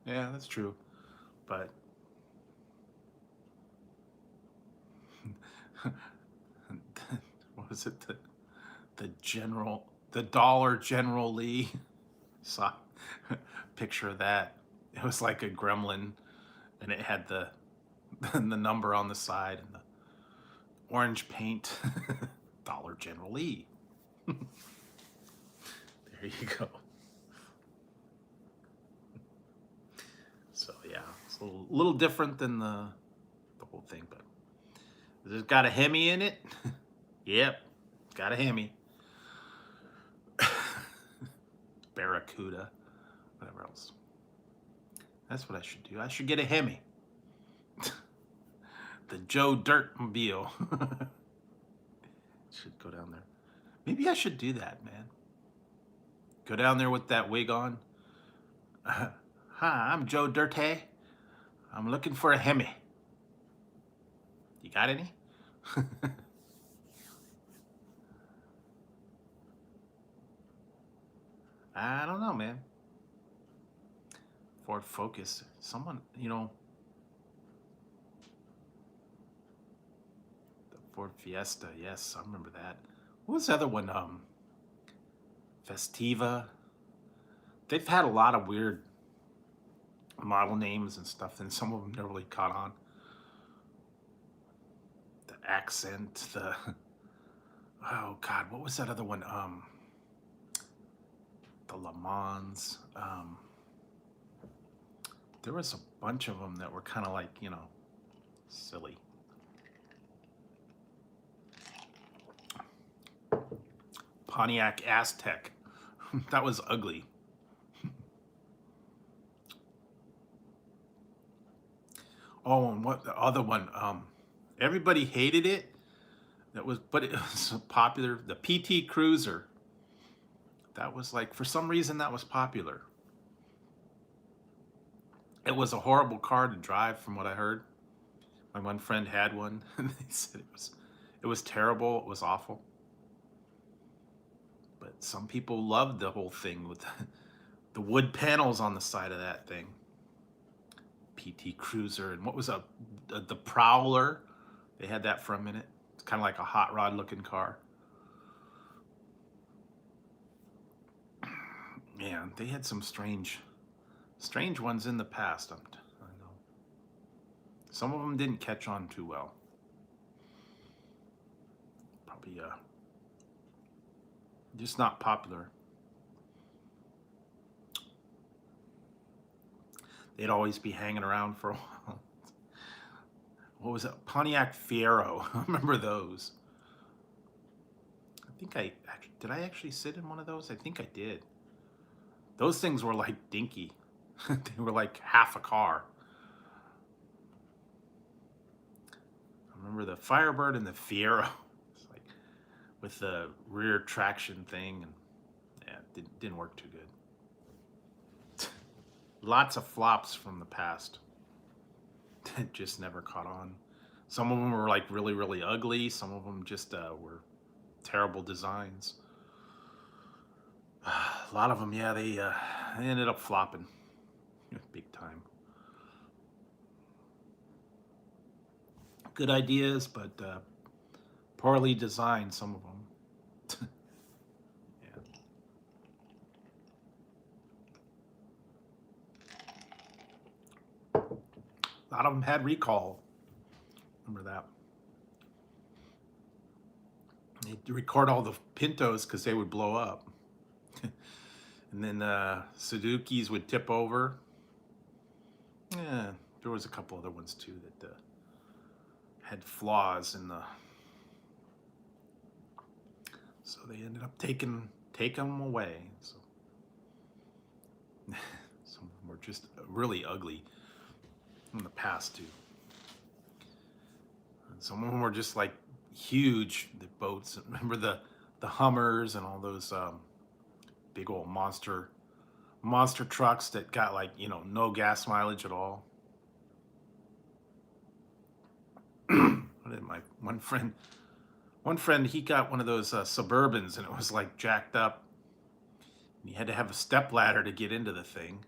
A: Yeah, that's true. But what was it? The Dollar General Lee. Saw picture of that. It was like a gremlin, and it had the number on the side and the orange paint. Dollar General Lee. There you go. It's a little different than the whole thing, but has it got a Hemi in it? Yep, got a Hemi. Barracuda, whatever else. That's what I should do. I should get a Hemi. The Joe Dirtmobile. Should go down there. Maybe I should do that, man. Go down there with that wig on. Hi, I'm Joe Dirte. I'm looking for a Hemi. You got any? I don't know, man. Ford Focus. Someone, you know, the Ford Fiesta. Yes, I remember that. What was the other one? Festiva. They've had a lot of weird model names and stuff, and some of them never really caught on. The Accent, oh God, what was that other one? The Le Mans. There was a bunch of them that were kind of like, you know, silly. Pontiac Aztec. That was ugly. Oh, and what the other one? Everybody hated it. But it was popular. The PT Cruiser. That was like, for some reason, that was popular. It was a horrible car to drive, from what I heard. My one friend had one, and they said it was terrible. It was awful. But some people loved the whole thing with the wood panels on the side of that thing. PT Cruiser, and what was the Prowler? They had that for a minute. It's kind of like a hot rod looking car. Man, they had some strange ones in the past. I know. Some of them didn't catch on too well. Probably just not popular. They'd always be hanging around for a while. What was it? Pontiac Fiero. I remember those. I think did I actually sit in one of those? I think I did. Those things were like dinky. They were like half a car. I remember the Firebird and the Fiero. It's like with the rear traction thing, and yeah, it didn't work too good. Lots of flops from the past that just never caught on. Some of them were like really, really ugly. Some of them just were terrible designs. A lot of them, yeah, they ended up flopping big time. Good ideas, but poorly designed, some of them. Yeah. A lot of them had recall. Remember that? They'd record all the Pintos because they would blow up. And then Suzukis would tip over. Yeah, there was a couple other ones too that had flaws in the. So they ended up taking them away. So some of them were just really ugly in the past too. And some of them were just like huge. The boats. Remember the Hummers and all those. Big old monster trucks that got like, you know, no gas mileage at all. My one friend, he got one of those Suburbans, and it was like jacked up. And he had to have a step ladder to get into the thing.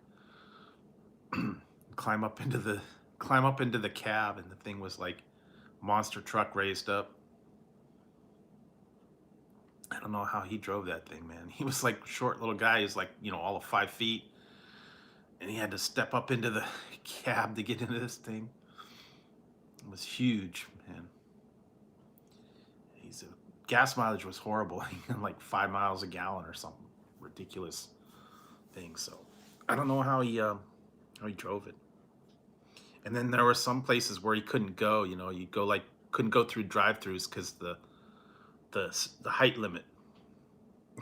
A: climb up into the cab, and the thing was like monster truck raised up. I don't know how he drove that thing, man. He was like a short little guy. He was like, you know, all of 5 feet. And he had to step up into the cab to get into this thing. It was huge, man. Gas mileage was horrible. Like 5 miles a gallon or something. Ridiculous thing. So I don't know how he drove it. And then there were some places where he couldn't go. You know, you go like couldn't go through drive-throughs because the height limit.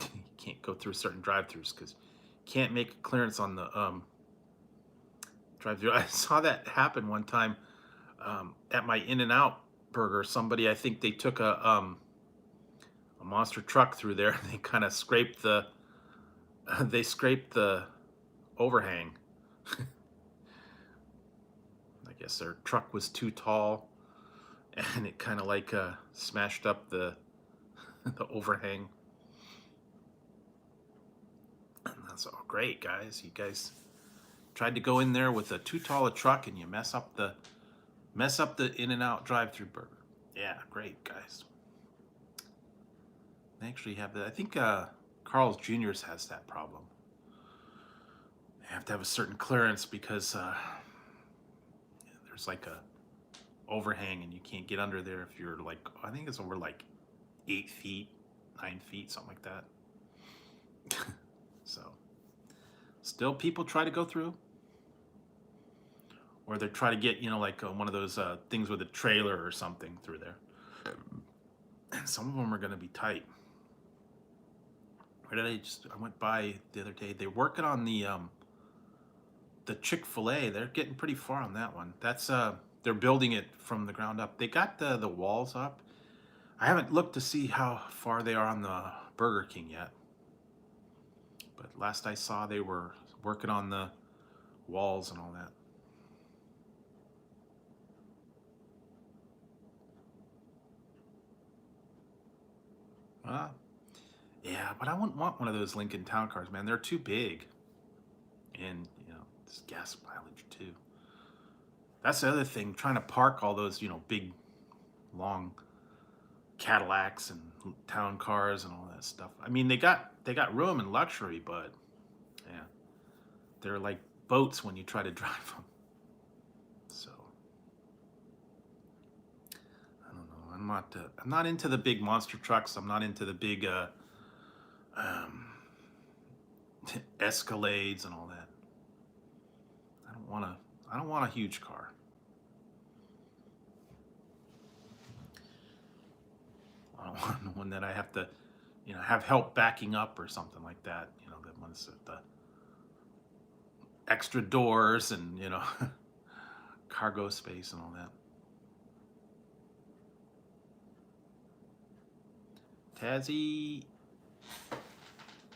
A: You can't go through certain drive-throughs because you can't make a clearance on the drive-through. I saw that happen one time at my In-N-Out burger. Somebody, I think they took a monster truck through there. And they kind of scraped the they scraped the overhang. I guess their truck was too tall, and it kind of like smashed up the the overhang. And that's all great, guys. You guys tried to go in there with a too tall a truck, and you mess up the In-N-Out drive-through burger. Yeah, great, guys. They actually have that. I think Carl's Jr.'s has that problem. They have to have a certain clearance because there's like a overhang and you can't get under there if you're like, I think it's over like 8 feet, 9 feet, something like that. So still people try to go through, or they try to get, you know, like one of those things with a trailer or something through there. And some of them are going to be tight. Where did I went by the other day. They're working on the Chick-fil-A. They're getting pretty far on that one. That's they're building it from the ground up. They got the walls up. I haven't looked to see how far they are on the Burger King yet. But last I saw, they were working on the walls and all that. Yeah, but I wouldn't want one of those Lincoln Town Cars, man. They're too big. And, you know, it's gas mileage too. That's the other thing, trying to park all those, you know, big, long Cadillacs and town cars and all that stuff. I mean, they got room and luxury, but yeah, they're like boats when you try to drive them. So I don't know. I'm not into the big monster trucks. I'm not into the big Escalades and all that. I don't want a huge car. I don't want one that I have to, you know, have help backing up or something like that. You know, the ones with the extra doors and, you know, cargo space and all that. Tazzy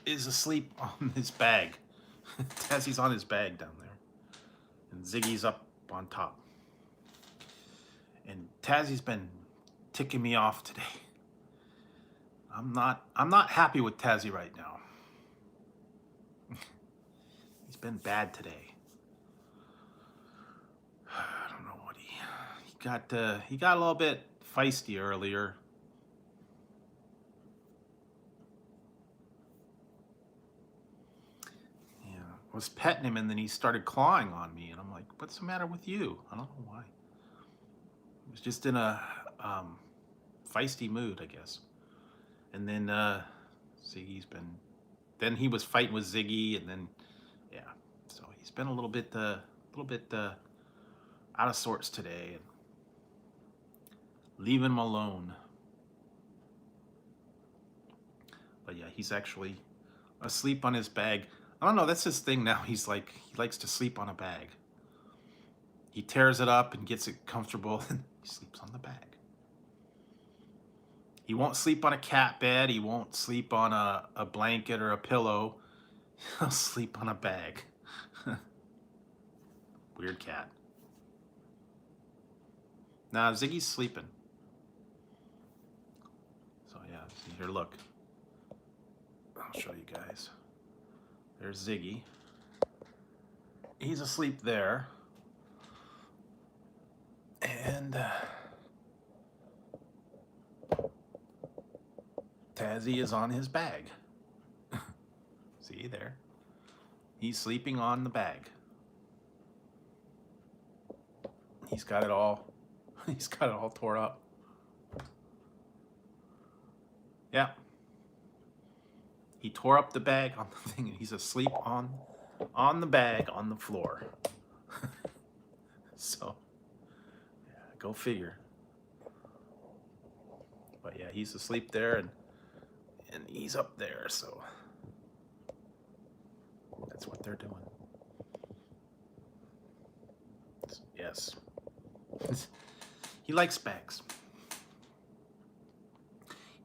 A: is asleep on his bag. Tazzy's on his bag down there. And Ziggy's up on top. And Tazzy's been ticking me off today. I'm not happy with Tazzy right now. He's been bad today. I don't know what he got a little bit feisty earlier. Yeah, I was petting him and then he started clawing on me and I'm like, what's the matter with you? I don't know why. He was just in a feisty mood, I guess. And then Ziggy's been, then he was fighting with Ziggy, and then yeah, so he's been a little bit out of sorts today, and leave him alone. But yeah, he's actually asleep on his bag. I don't know, that's his thing now. He's like, he likes to sleep on a bag. He tears it up and gets it comfortable, and he sleeps on the bag. He won't sleep on a cat bed. He won't sleep on a blanket or a pillow. He'll sleep on a bag. Weird cat. Nah, Ziggy's sleeping. So yeah, see here, look. I'll show you guys. There's Ziggy. He's asleep there. And Tazzy is on his bag. See there? He's sleeping on the bag. He's got it all tore up. Yeah. He tore up the bag on the thing and he's asleep on the bag on the floor. So, yeah, go figure. But yeah, he's asleep there, and he's up there, so that's what they're doing. So, yes. He likes bags.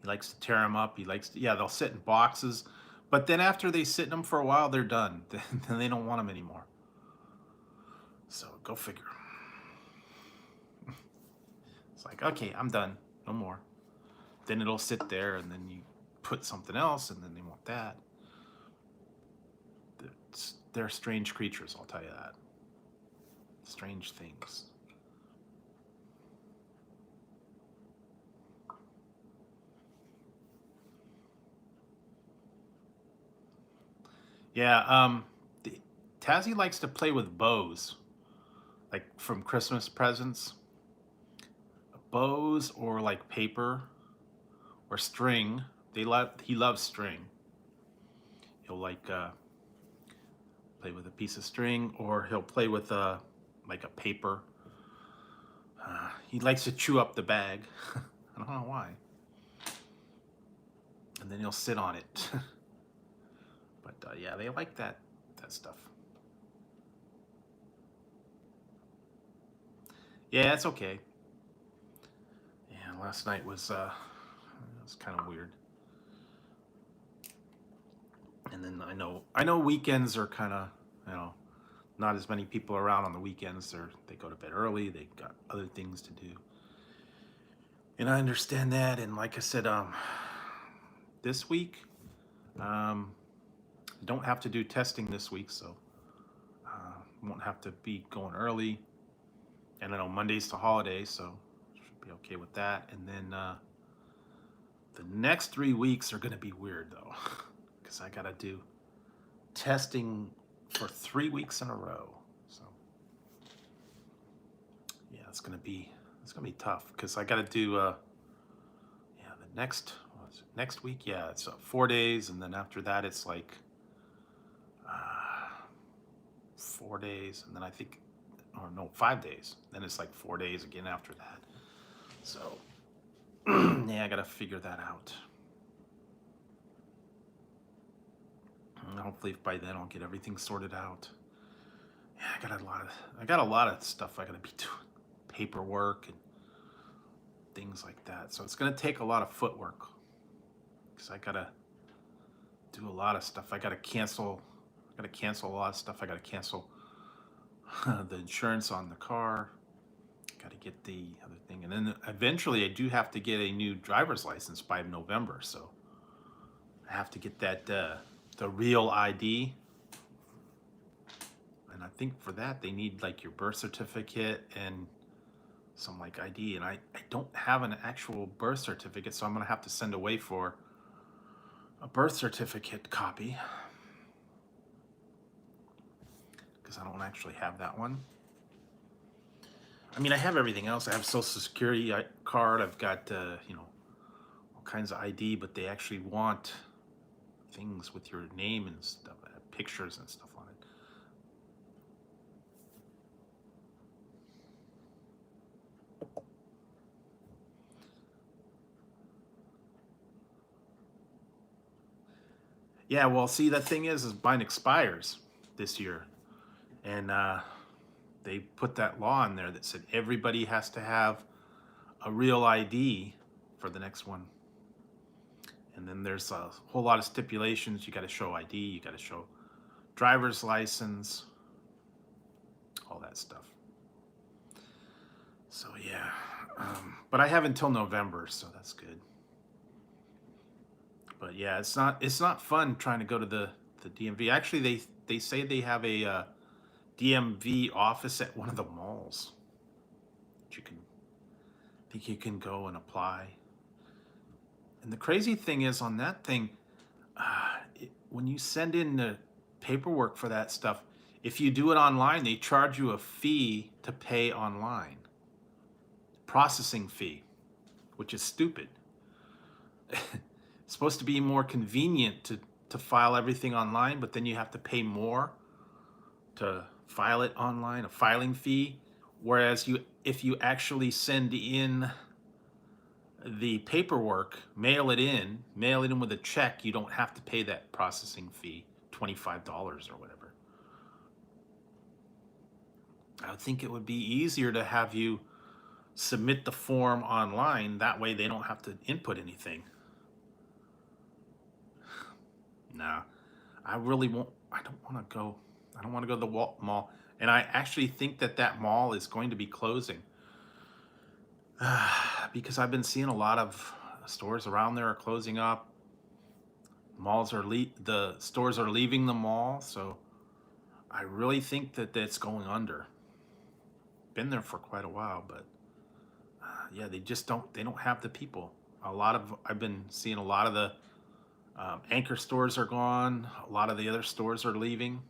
A: He likes to tear them up. He likes to, yeah, they'll sit in boxes. But then after they sit in them for a while, they're done. Then they don't want them anymore. So go figure. It's like, okay, I'm done. No more. Then it'll sit there, and then you put something else, and then they want that. They're strange creatures, I'll tell you that. Strange things. Yeah, Tazzy likes to play with bows, like from Christmas presents. Bows or like paper or string. He loves string. He'll like play with a piece of string, or he'll play with like a paper. He likes to chew up the bag. I don't know why. And then he'll sit on it. But yeah, they like that stuff. Yeah, it's okay. Yeah, last night was kind of weird. And then I know weekends are kind of, not as many people around on the weekends. They go to bed early. They got other things to do. And I understand that. And like I said, this week, don't have to do testing this week, so won't have to be going early. And I know Monday's the holiday, so should be okay with that. And then the next 3 weeks are going to be weird, though, because I got to do testing for 3 weeks in a row. So yeah, it's gonna be tough, because I got to do the next week. Yeah, it's 4 days, and then after that it's like 4 days, and then I think, or no, 5 days. Then it's like 4 days again after that. So yeah, I got to figure that out. And hopefully by then I'll get everything sorted out. Yeah, I got a lot of stuff I got to be doing, paperwork and things like that. So it's going to take a lot of footwork, because I got to do a lot of stuff. I got to cancel a lot of stuff. I got to cancel the insurance on the car. Got to get the other thing, and then eventually I do have to get a new driver's license by November. So I have to get that the real ID, and I think for that they need like your birth certificate and some like ID, and I don't have an actual birth certificate, so I'm gonna have to send away for a birth certificate copy, because I don't actually have that one. I mean, I have everything else. I have Social Security card. I've got all kinds of ID, but they actually want things with your name and stuff, pictures and stuff on it. Yeah, well, see, the thing is mine expires this year, and they put that law in there that said everybody has to have a real ID for the next one. And then there's a whole lot of stipulations. You got to show ID, you got to show driver's license, all that stuff. So yeah, but I have until November, so that's good. But yeah, it's not fun trying to go to the DMV. Actually, they say they have a DMV office at one of the malls. I think you can go and apply. And the crazy thing is, on that thing, when you send in the paperwork for that stuff, if you do it online, they charge you a fee to pay online. Processing fee, which is stupid. It's supposed to be more convenient to file everything online, but then you have to pay more to file it online, a filing fee. Whereas if you actually send in the paperwork, mail it in with a check, you don't have to pay that processing fee, $25 or whatever. I would think it would be easier to have you submit the form online. That way they don't have to input anything. Nah, I really won't. I don't want to go. I don't want to go to the mall. And I actually think that mall is going to be closing. Because I've been seeing a lot of stores around there are closing up. The stores are leaving the mall, so I really think that that's going under. Been there for quite a while, but yeah, they don't have the people. I've been seeing a lot of the anchor stores are gone. A lot of the other stores are leaving.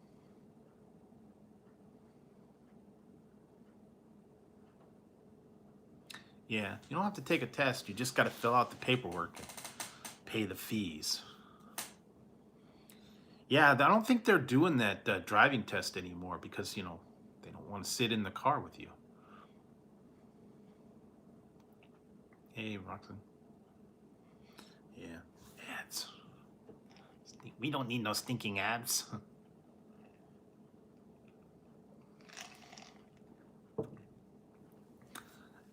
A: Yeah, you don't have to take a test. You just got to fill out the paperwork and pay the fees. Yeah, I don't think they're doing that driving test anymore because, they don't want to sit in the car with you. Hey, Roxanne. Yeah, ads. We don't need no stinking ads.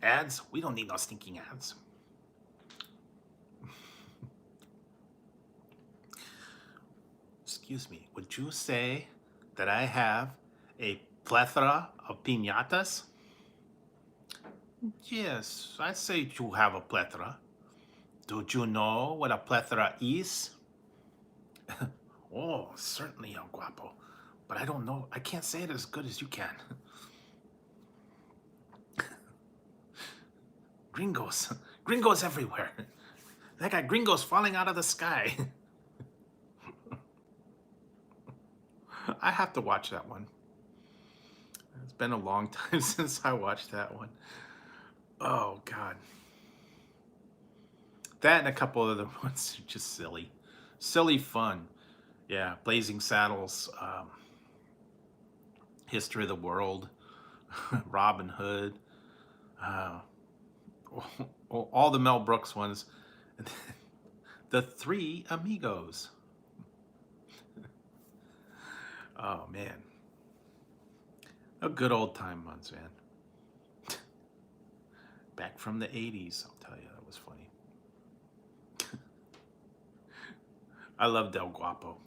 A: Ads? We don't need no stinking ads. Excuse me, would you say that I have a plethora of piñatas? Yes, I say you have a plethora. Do you know what a plethora is? Oh, certainly, El Guapo. But I don't know. I can't say it as good as you can. Gringos. Gringos everywhere. They got gringos falling out of the sky. I have to watch that one. It's been a long time since I watched that one. Oh, God. That and a couple other ones are just silly. Silly fun. Yeah, Blazing Saddles, History of the World, Robin Hood, all the Mel Brooks ones. The Three Amigos. Oh, man. A good old time months, man. Back from the 80s, I'll tell you, that was funny. I loved El Guapo.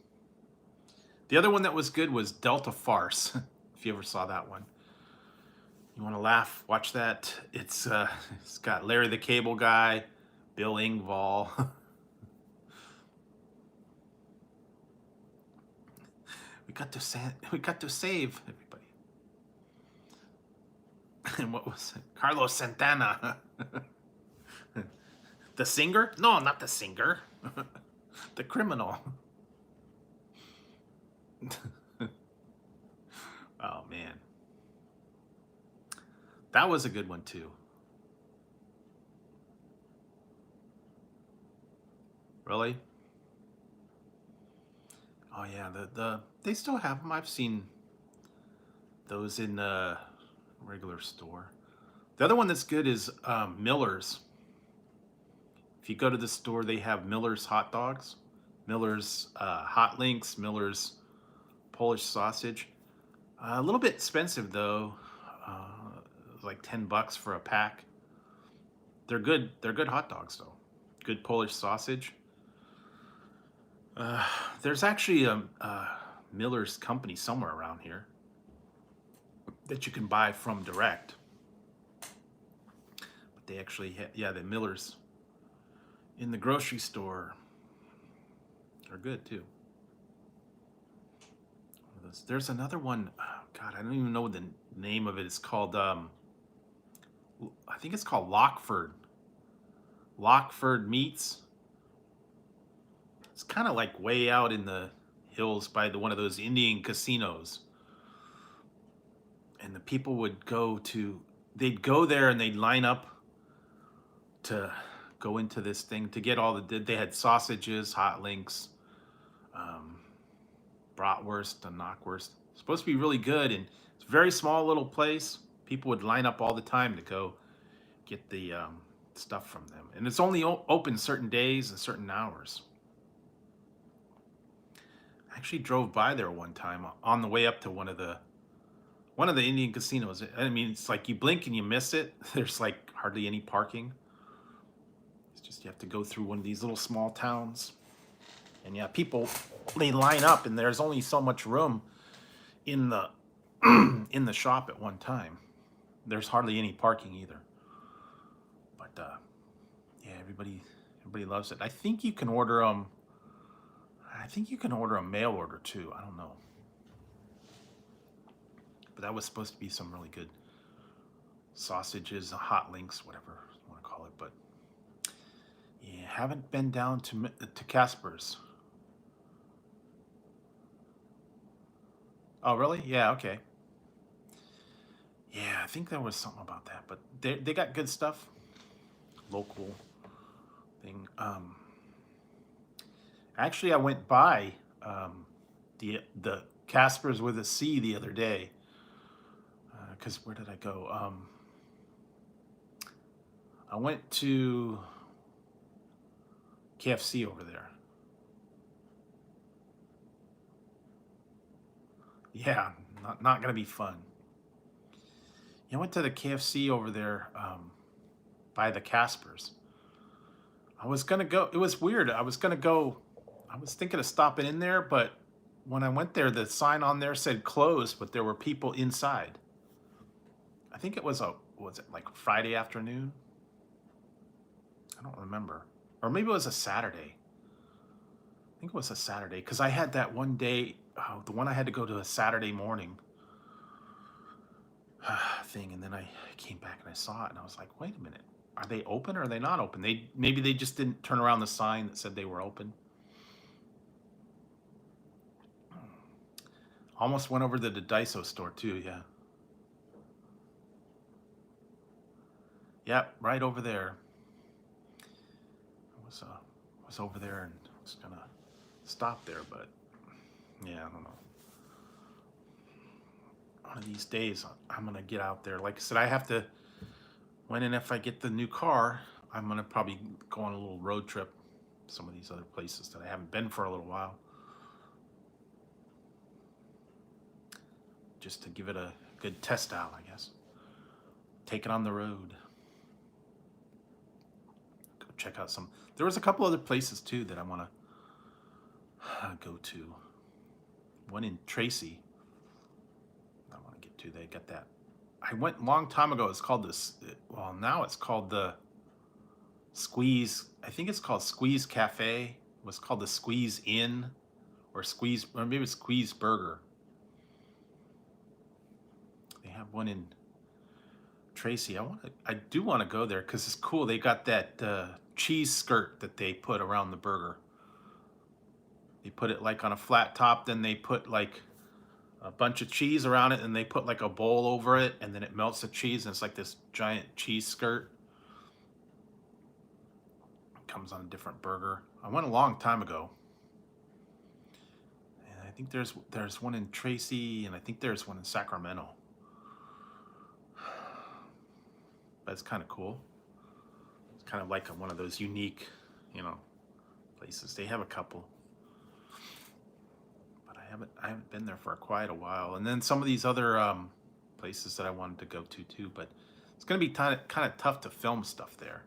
A: The other one that was good was Delta Farce, if you ever saw that one. You want to laugh? Watch that. It's got Larry the Cable Guy, Bill Engvall. We got to save everybody. And what was it? Carlos Santana. The singer? No, not the singer. The criminal. Oh, man. That was a good one, too. Really? Oh, yeah. They still have them. I've seen those in the regular store. The other one that's good is Miller's. If you go to the store, they have Miller's hot dogs, Miller's hot links, Miller's Polish sausage. A little bit expensive though, like $10 for a pack. They're good. They're good hot dogs though. Good Polish sausage. There's actually a Miller's company somewhere around here that you can buy from direct. But they actually, the Miller's in the grocery store are good too. There's another one. Oh, God, I don't even know what the name of it is called. I think it's called Lockford. Lockford Meats. It's kind of like way out in the hills by one of those Indian casinos. And the people would they'd go there and they'd line up to go into this thing to get they had sausages, hot links, bratwurst and knockwurst. It's supposed to be really good, and it's a very small little place. People would line up all the time to go get the stuff from them. And it's only open certain days and certain hours. I actually drove by there one time on the way up to one of the Indian casinos. I mean, it's like you blink and you miss it. There's like hardly any parking. It's just you have to go through one of these little small towns. And yeah, people, they line up and there's only so much room in the in the shop at one time. There's hardly any parking either. But yeah, everybody loves it. I think you can order I think you can order a mail order too. I don't know. But that was supposed to be some really good sausages, hot links, whatever you want to call it. But yeah, haven't been down to Casper's. Oh, really? Yeah, okay. Yeah, I think there was something about that. But they got good stuff. Local thing. Actually, I went by the Casper's with a C the other day. Because where did I go? I went to KFC over there. Yeah, not gonna be fun. Yeah, I went to the KFC over there by the Caspers. I was gonna go. It was weird. I was gonna go. I was thinking of stopping in there, but when I went there, the sign on there said closed, but there were people inside. I think it was it like Friday afternoon? I don't remember. Or maybe it was a Saturday. I think it was a Saturday because I had that one day, the one I had to go to a Saturday morning thing, and then I came back and I saw it and I was like, wait a minute, are they open or are they not open? Maybe they just didn't turn around the sign that said they were open. Almost went over to the Daiso store too, yeah. Yep, right over there. I was over there and was gonna stop there, but yeah, I don't know. One of these days, I'm gonna get out there. Like I said, I have to. When and if I get the new car, I'm gonna probably go on a little road trip. Some of these other places that I haven't been for a little while, just to give it a good test out, I guess. Take it on the road. Go check out some. There was a couple other places too that I want to go to. One in Tracy. I want to get to. They got that. I went a long time ago. It's called this. Well, now it's called the Squeeze. I think it's called Squeeze Cafe. It was called the Squeeze Inn, or Squeeze, or maybe Squeeze Burger. They have one in Tracy. I do want to go there because it's cool. They got that cheese skirt that they put around the burger. They put it like on a flat top, then they put like a bunch of cheese around it, and they put like a bowl over it, and then it melts the cheese, and it's like this giant cheese skirt. It comes on a different burger. I went a long time ago. And I think there's one in Tracy, and I think there's one in Sacramento. That's kind of cool. It's kind of like one of those unique, places. They have a couple. I haven't been there for quite a while. And then some of these other places that I wanted to go to too, but it's going to be kind of tough to film stuff there.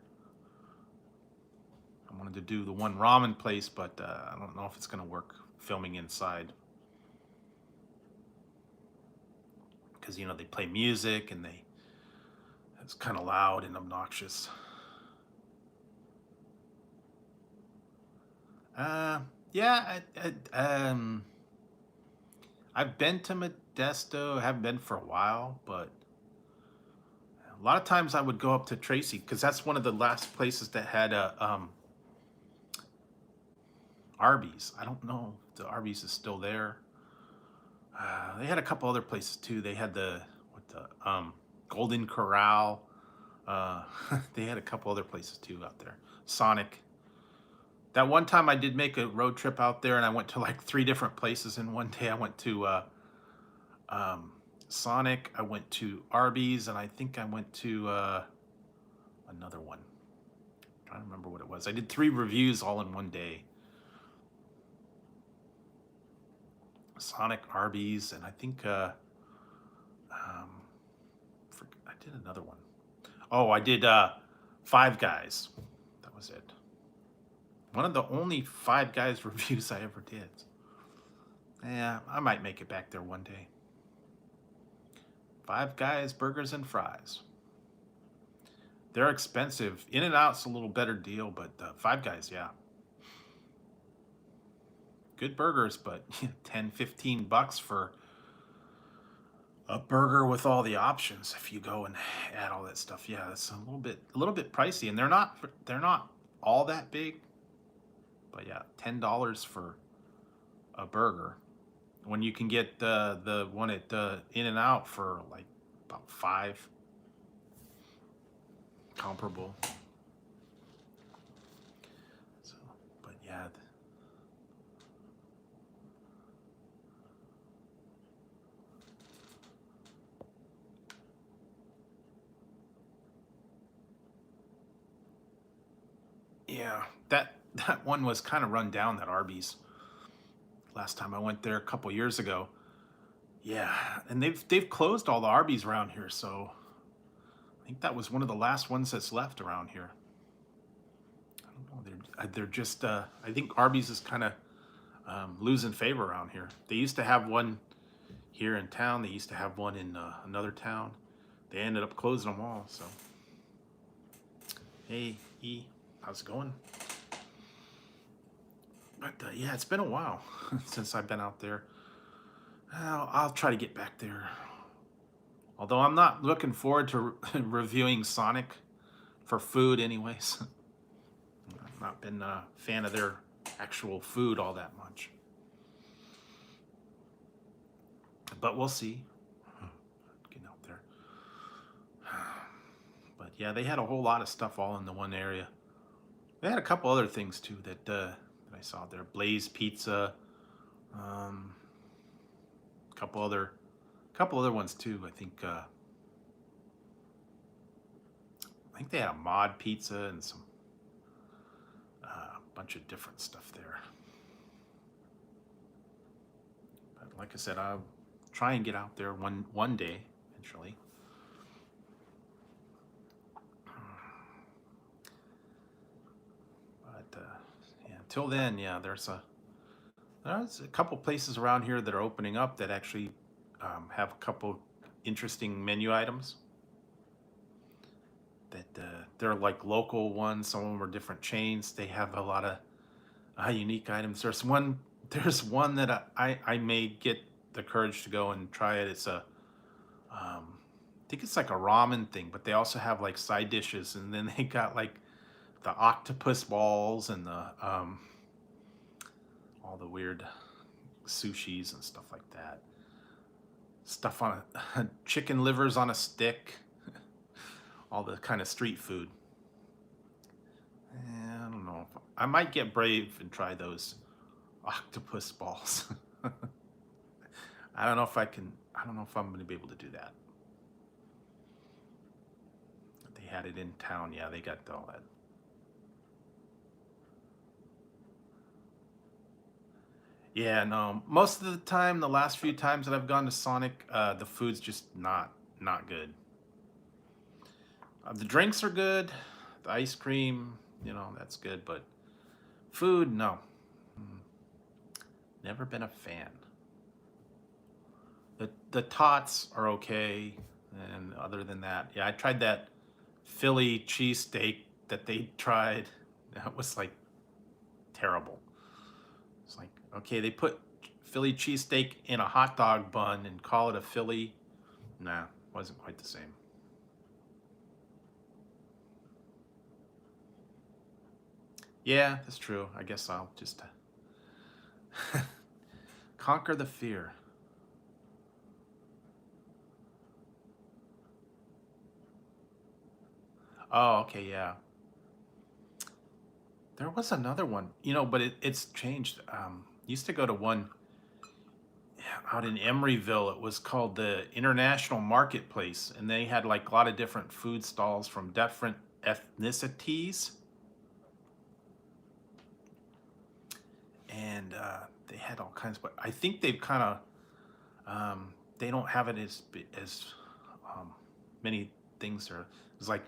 A: I wanted to do the one ramen place, but I don't know if it's going to work filming inside. Because, they play music and it's kind of loud and obnoxious. Yeah, I've been to Modesto. I haven't been for a while, but a lot of times I would go up to Tracy because that's one of the last places that had a Arby's. I don't know if the Arby's is still there. They had a couple other places too. They had the Golden Corral. They had a couple other places too out there. Sonic. That one time I did make a road trip out there, and I went to like 3 different places in one day. I went to Sonic, I went to Arby's, and I think I went to another one. I'm trying to remember what it was. I did 3 reviews all in one day. Sonic, Arby's, and I think I did another one. Oh, I did Five Guys. That was it. One of the only Five Guys reviews I ever did. Yeah, I might make it back there one day. Five Guys burgers and fries. They're expensive. In-N-Out's a little better deal, but Five Guys, yeah. Good burgers, but 10, 15 bucks for a burger with all the options. If you go and add all that stuff, yeah, it's a little bit pricey, and they're not all that big. But yeah, $10 for a burger when you can get the one at In-N-Out for like about $5. Comparable. So, but yeah. Yeah, that one was kind of run down, that Arby's. Last time I went there a couple years ago. Yeah, and they've closed all the Arby's around here, so I think that was one of the last ones that's left around here. I don't know. They're just I think Arby's is kind of losing favor around here. They used to have one here in town. They used to have one in another town. They ended up closing them all. So, hey E, how's it going? But yeah, it's been a while since I've been out there. I'll try to get back there. Although I'm not looking forward to reviewing Sonic for food anyways. I've not been a fan of their actual food all that much. But we'll see. Getting out there. But yeah, they had a whole lot of stuff all in the one area. They had a couple other things too that I saw there. Blaze Pizza. Couple other ones too. I think they had a mod pizza and some bunch of different stuff there. But like I said, I'll try and get out there one day eventually. But yeah, until then, yeah, there's a couple places around here that are opening up that actually have a couple interesting menu items. That they're like local ones. Some of them are different chains. They have a lot of unique items. There's one that I may get the courage to go and try it. It's I think it's like a ramen thing, but they also have like side dishes, and then they got like the octopus balls and the all the weird sushis and stuff like that. Stuff on chicken livers on a stick. All the kind of street food. I don't know. I might get brave and try those octopus balls. I don't know if I'm going to be able to do that. They had it in town. Yeah, they got all that. Yeah, no. Most of the time, the last few times that I've gone to Sonic, the food's just not good. The drinks are good. The ice cream, that's good. But food, no. Never been a fan. The tots are okay. And other than that, yeah, I tried that Philly cheesesteak that they tried. That was like terrible. It's like, okay, they put Philly cheesesteak in a hot dog bun and call it a Philly. Nah, wasn't quite the same. Yeah, that's true. I guess I'll just conquer the fear. Oh, okay, yeah. There was another one, but it's changed. Used to go to one. out in Emeryville. It was called the International Marketplace, and they had like a lot of different food stalls from different ethnicities. And they had all kinds, but I think they've kind of, they don't have it as many things there. There's like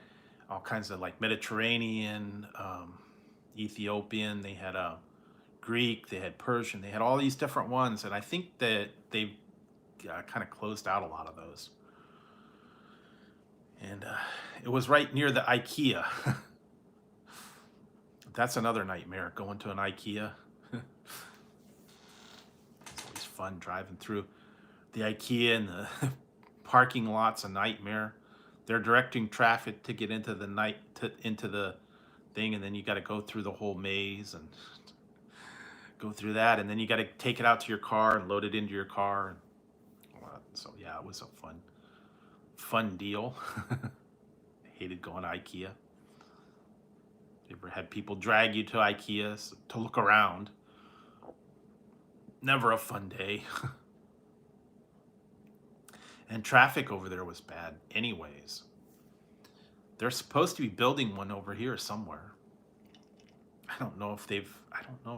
A: all kinds of like Mediterranean, Ethiopian, they had a Greek, they had Persian, they had all these different ones, and I think that they've kind of closed out a lot of those. And it was right near the IKEA. That's another nightmare, going to an IKEA. It's always fun driving through the IKEA, and the parking lot's a nightmare. They're directing traffic to get into the into the thing, and then you got to go through the whole maze and go through that, and then you got to take it out to your car and load it into your car. So yeah, it was a fun deal. I hated going to IKEA. You ever had people drag you to IKEA to look around? Never a fun day. And traffic over there was bad anyways. They're supposed to be building one over here somewhere. I don't know if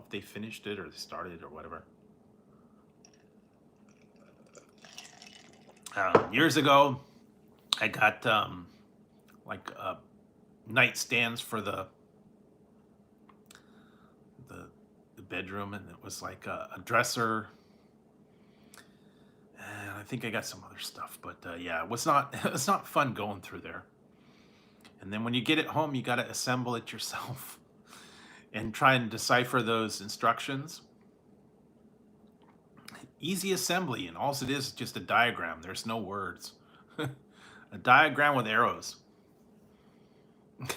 A: they finished it or they started or whatever. Years ago, I got like nightstands for the bedroom, and it was like a dresser, and I think I got some other stuff. But yeah, it was not fun going through there. And then when you get it home, you got to assemble it yourself and try and decipher those instructions. Easy assembly, and all it is just a diagram. There's no words. A diagram with arrows. You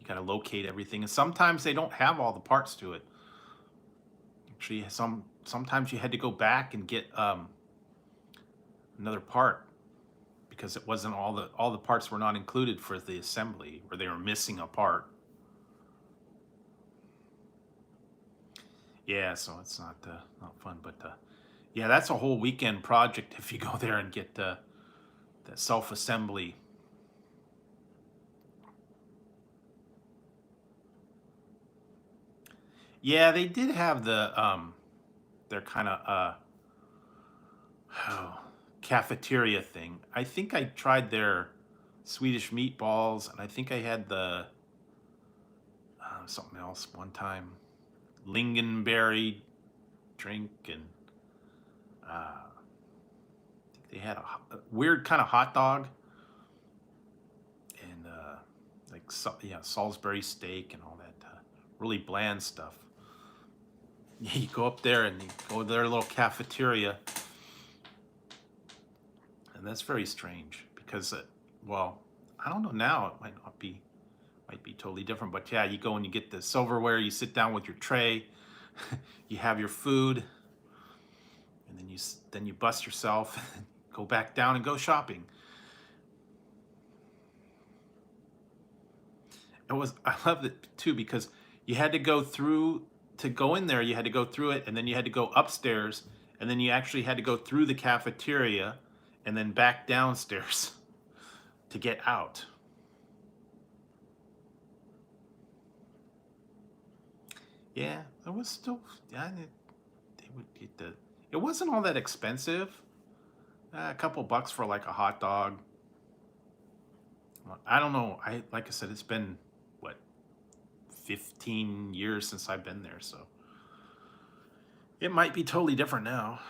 A: got to locate everything, and sometimes they don't have all the parts to it. Actually, sometimes you had to go back and get another part because it wasn't all the parts were not included for the assembly, or they were missing a part. Yeah, so it's not fun, but yeah, that's a whole weekend project if you go there and get that self-assembly. Yeah, they did have their kind of cafeteria thing. I think I tried their Swedish meatballs, and I think I had the something else one time, lingonberry drink, and I think they had a weird kind of hot dog, and like Salisbury steak and all that really bland stuff. You go up there and you go to their little cafeteria, and that's very strange because, well, I don't know now. It might be totally different. But yeah, you go and you get the silverware. You sit down with your tray. You have your food, and then you bust yourself, and go back down and go shopping. I loved it too because you had to go through. To go in there, you had to go through it, and then you had to go upstairs, and then you actually had to go through the cafeteria and then back downstairs to get out. Yeah, it was still, yeah, they would get it wasn't all that expensive. A couple bucks for like a hot dog. I don't know. Like I said, it's been 15 years since I've been there, so it might be totally different now.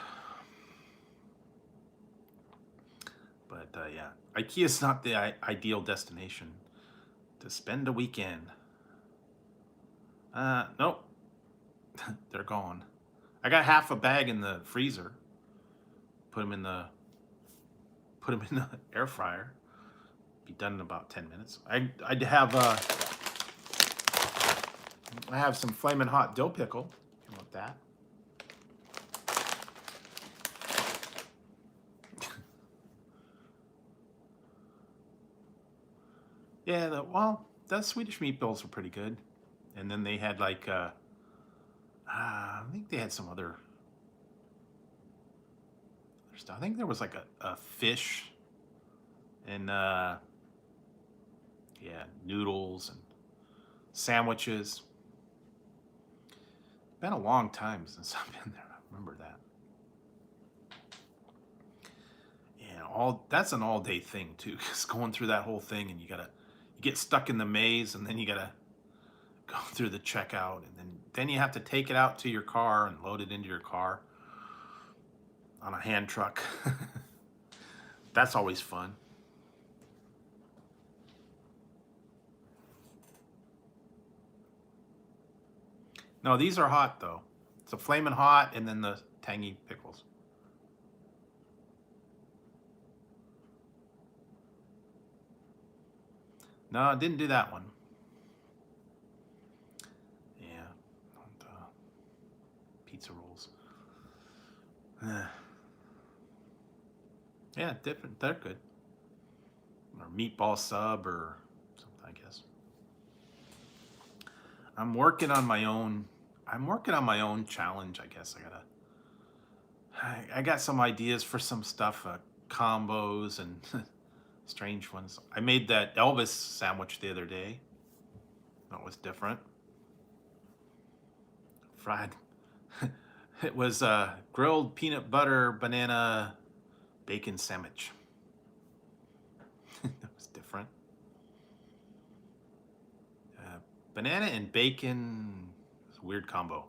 A: But yeah, IKEA is not the ideal destination to spend a weekend. Nope, they're gone. I got half a bag in the freezer. Put them in the air fryer. Be done in about 10 minutes. I'd have I have some flaming hot dill pickle. You want that? Yeah, the Swedish meatballs were pretty good. And then they had like, I think they had some other stuff. I think there was like a fish and yeah, noodles and sandwiches. Been a long time since I've been there. I remember that. Yeah, that's an all-day thing too. Just going through that whole thing, and you get stuck in the maze, and then you gotta go through the checkout, and then you have to take it out to your car and load it into your car on a hand truck. That's always fun. No, these are hot though. It's a flaming hot, and then the tangy pickles. No, I didn't do that one. Yeah, pizza rolls. Yeah, different. They're good. Or meatball sub or something, I guess. I'm working on my own challenge, I guess. I got some ideas for some stuff, combos and strange ones. I made that Elvis sandwich the other day. That was different. Fried. It was a grilled peanut butter banana bacon sandwich. That was different. Banana and bacon is a weird combo.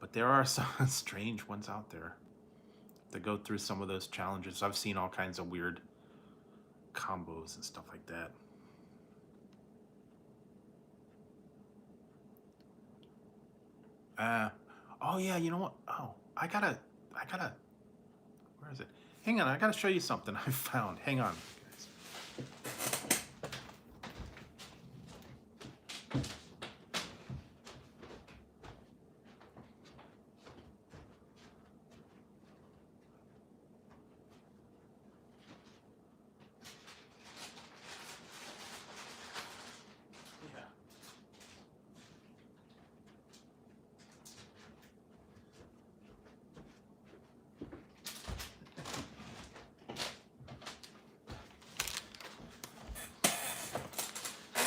A: But there are some strange ones out there. To go through some of those challenges. I've seen all kinds of weird combos and stuff like that. Oh yeah, you know what? Oh, I gotta, where is it? Hang on, I gotta show you something I found. Hang on, guys.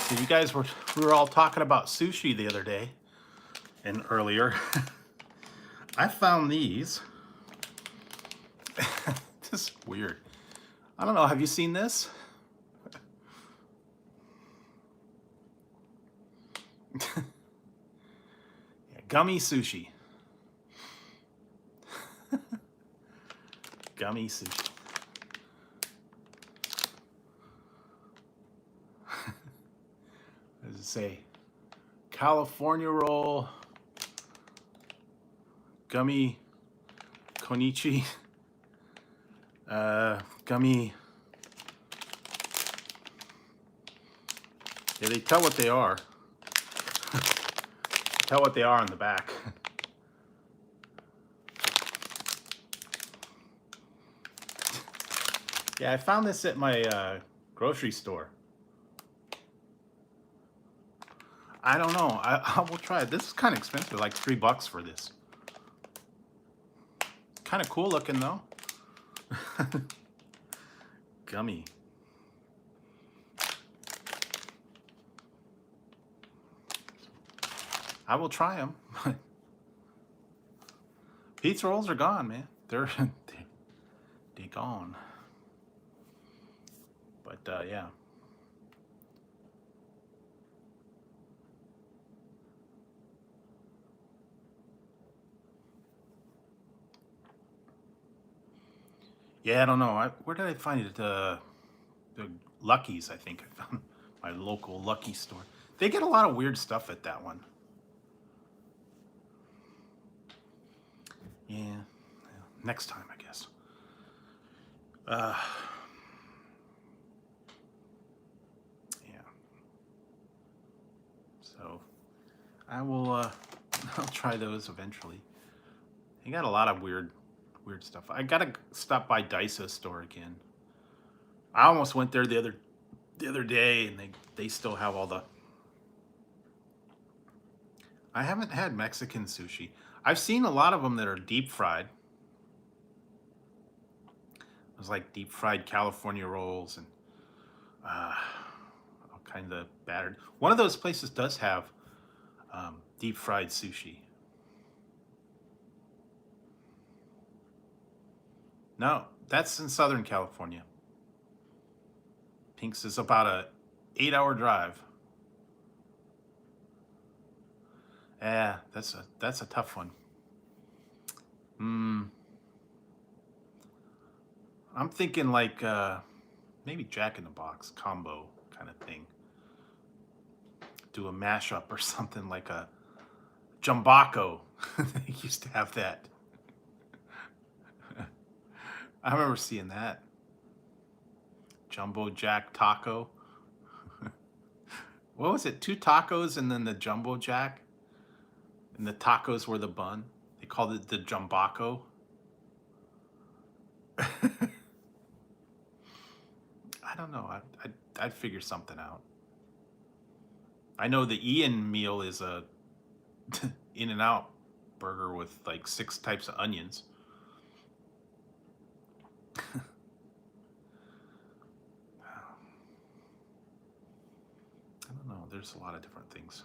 A: So you guys we were all talking about sushi the other day and earlier. I found these. This is weird. I don't know. Have you seen this? Yeah, gummy sushi. Gummy sushi. What does it say? California roll, gummy konichi, gummy. Yeah, they tell what they are. Tell what they are on the back. Yeah, I found this at my grocery store. I don't know. I will try it. This is kind of expensive, like $3 for this. Kind of cool looking though. Gummy. I will try them. Pizza rolls are gone, man. They're gone. But yeah. Yeah, I don't know. Where did I find it? The Lucky's, I think. I found my local Lucky store. They get a lot of weird stuff at that one. Yeah, next time, I guess. Yeah. So I will. I'll try those eventually. You got a lot of weird stuff. I gotta stop by Daiso store again. I almost went there the other day, and they still have all the. I haven't had Mexican sushi. I've seen a lot of them that are deep fried. was like deep fried California rolls and all kind of battered. One of those places does have deep fried sushi. No, that's in Southern California. Pink's is about a 8-hour drive. Yeah, that's a tough one. I'm thinking like maybe Jack in the Box combo kind of thing. Do a mashup or something like a Jumbaco. They used to have that. I remember seeing that. Jumbo Jack taco. What was it? 2 tacos and then the Jumbo Jack? And the tacos were the bun. They called it the Jumbaco. I don't know. I'd figure something out. I know the Ian meal is a In-N-Out burger with like 6 types of onions. I don't know. There's a lot of different things.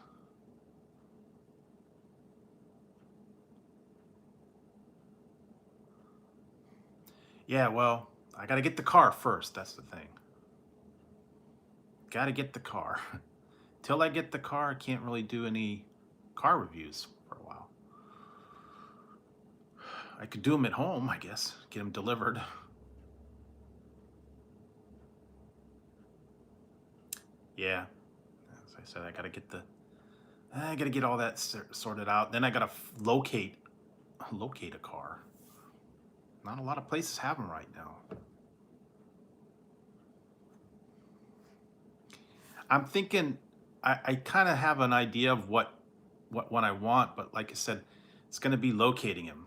A: Yeah, well, I gotta get the car first. That's the thing. Gotta get the car. Till I get the car, I can't really do any car reviews for a while. I could do them at home, I guess. Get them delivered. Yeah, as I said, I gotta get all that sorted out. Then I gotta locate a car. Not a lot of places have them right now. I'm thinking I kind of have an idea of what one I want, but like I said, it's going to be locating him.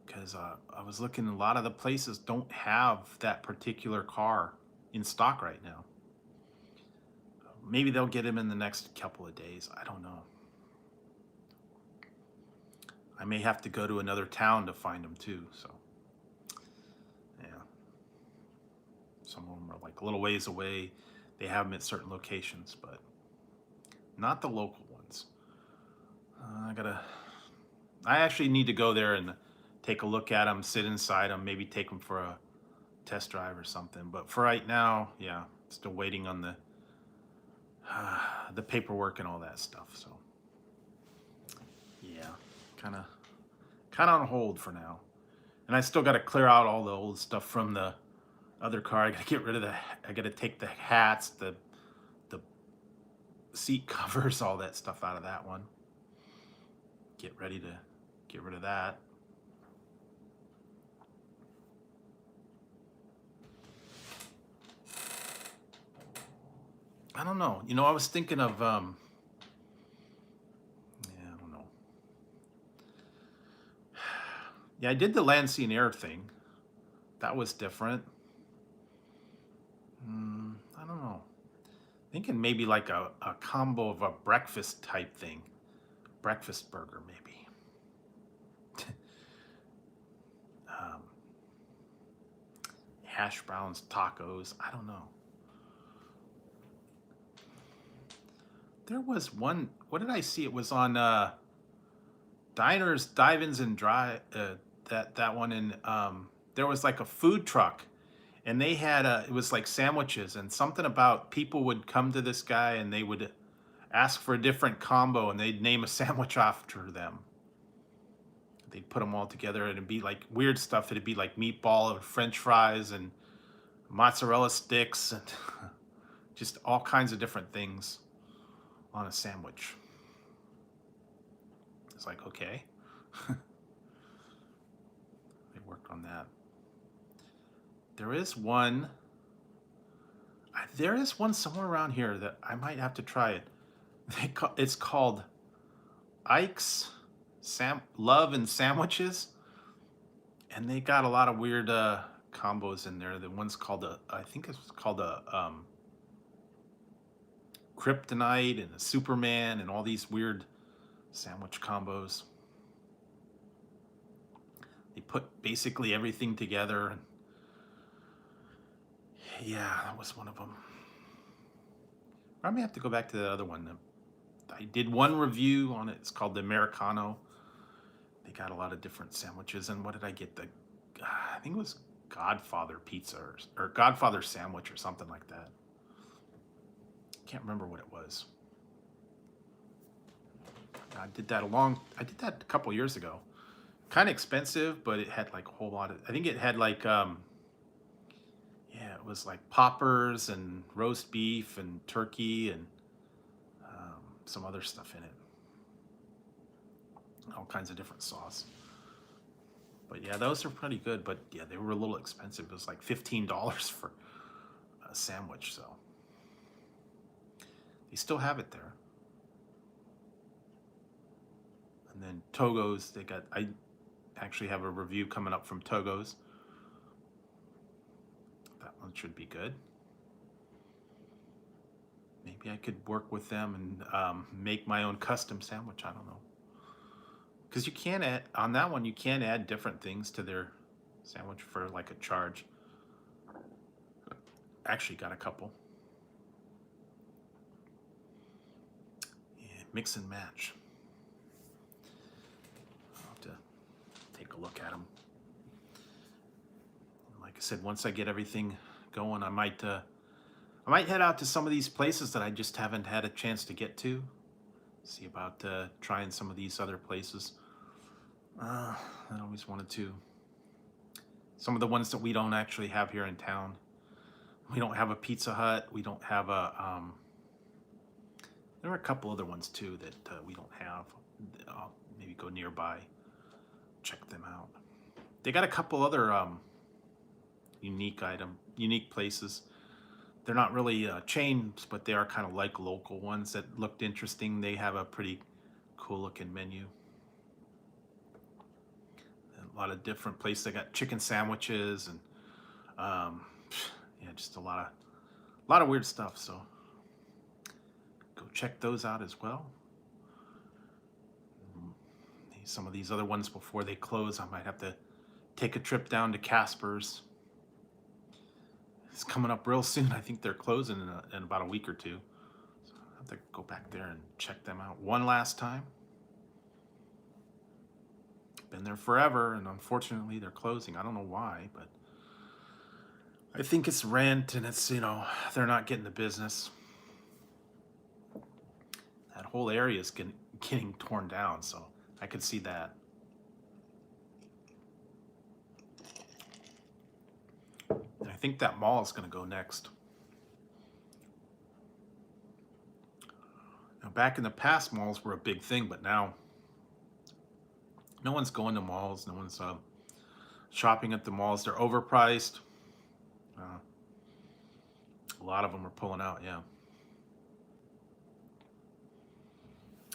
A: Because I was looking, a lot of the places don't have that particular car in stock right now. Maybe they'll get him in the next couple of days. I don't know. I may have to go to another town to find him too. So, yeah. Some of them are like a little ways away. They have them at certain locations, but not the local ones. I actually need to go there and take a look at them, sit inside them, maybe take them for a test drive or something. But for right now, yeah, still waiting on the paperwork and all that stuff. So yeah, kind of on hold for now. And I still got to clear out all the old stuff from the other car. I got to get rid of I got to take the hats, the seat covers, all that stuff out of that one. Get ready to get rid of that. I don't know. You know, I was thinking of, yeah, I don't know. Yeah, I did the land, sea, and air thing. That was different. I don't know. Thinking maybe like a combo of a breakfast type thing. Breakfast burger, maybe. Hash browns, tacos. I don't know. There was one. What did I see? It was on Diners, Dive-Ins, and Dry. That one in. There was like a food truck, and they had it was like sandwiches and something about people would come to this guy and they would ask for a different combo and they'd name a sandwich after them. They'd put them all together and it'd be like weird stuff. It'd be like meatball and French fries and mozzarella sticks and just all kinds of different things on a sandwich. It's like, okay. They worked on that. There is one somewhere around here that I might have to try it. It's called Ike's Love and Sandwiches. And they got a lot of weird combos in there. The one's called I think it's called a Kryptonite and a Superman and all these weird sandwich combos. They put basically everything together. And yeah, that was one of them. I may have to go back to the other one. I did one review on it. It's called the Americano. They got a lot of different sandwiches. And what did I get? I think it was Godfather pizza or Godfather sandwich or something like that. Can't remember what it was. I did that a couple years ago. Kind of expensive, but it had like a whole lot of, I think it had like, yeah, it was like poppers and roast beef and turkey and some other stuff in it. All kinds of different sauce. But yeah, those are pretty good, but yeah, they were a little expensive. It was like $15 for a sandwich, so. They still have it there. And then Togo's, I actually have a review coming up from Togo's. That one should be good. Maybe I could work with them and make my own custom sandwich. I don't know. Because you can add, on that one, you can add different things to their sandwich for like a charge. Actually got a couple. Yeah, mix and match. I'll have to take a look at them. Like I said, once I get everything going, I might head out to some of these places that I just haven't had a chance to get to. See about trying some of these other places. I always wanted to. Some of the ones that we don't actually have here in town. We don't have a Pizza Hut. We don't have a. There are a couple other ones too that we don't have. I'll maybe go nearby, check them out. They got a couple other unique places. They're not really chains, but they are kind of like local ones that looked interesting. They have a pretty cool looking menu. A lot of different places. They got chicken sandwiches and yeah, just a lot of weird stuff. So go check those out as well. Some of these other ones before they close, I might have to take a trip down to Casper's. It's coming up real soon. I think they're closing in about a week or two. So I'll have to go back there and check them out one last time. Been there forever, and unfortunately they're closing. I don't know why, but I think it's rent and it's, they're not getting the business. That whole area is getting torn down, so I could see that. And I think that mall is going to go next. Now, back in the past, malls were a big thing, but now no one's going to malls. No one's shopping at the malls. They're overpriced. A lot of them are pulling out, yeah.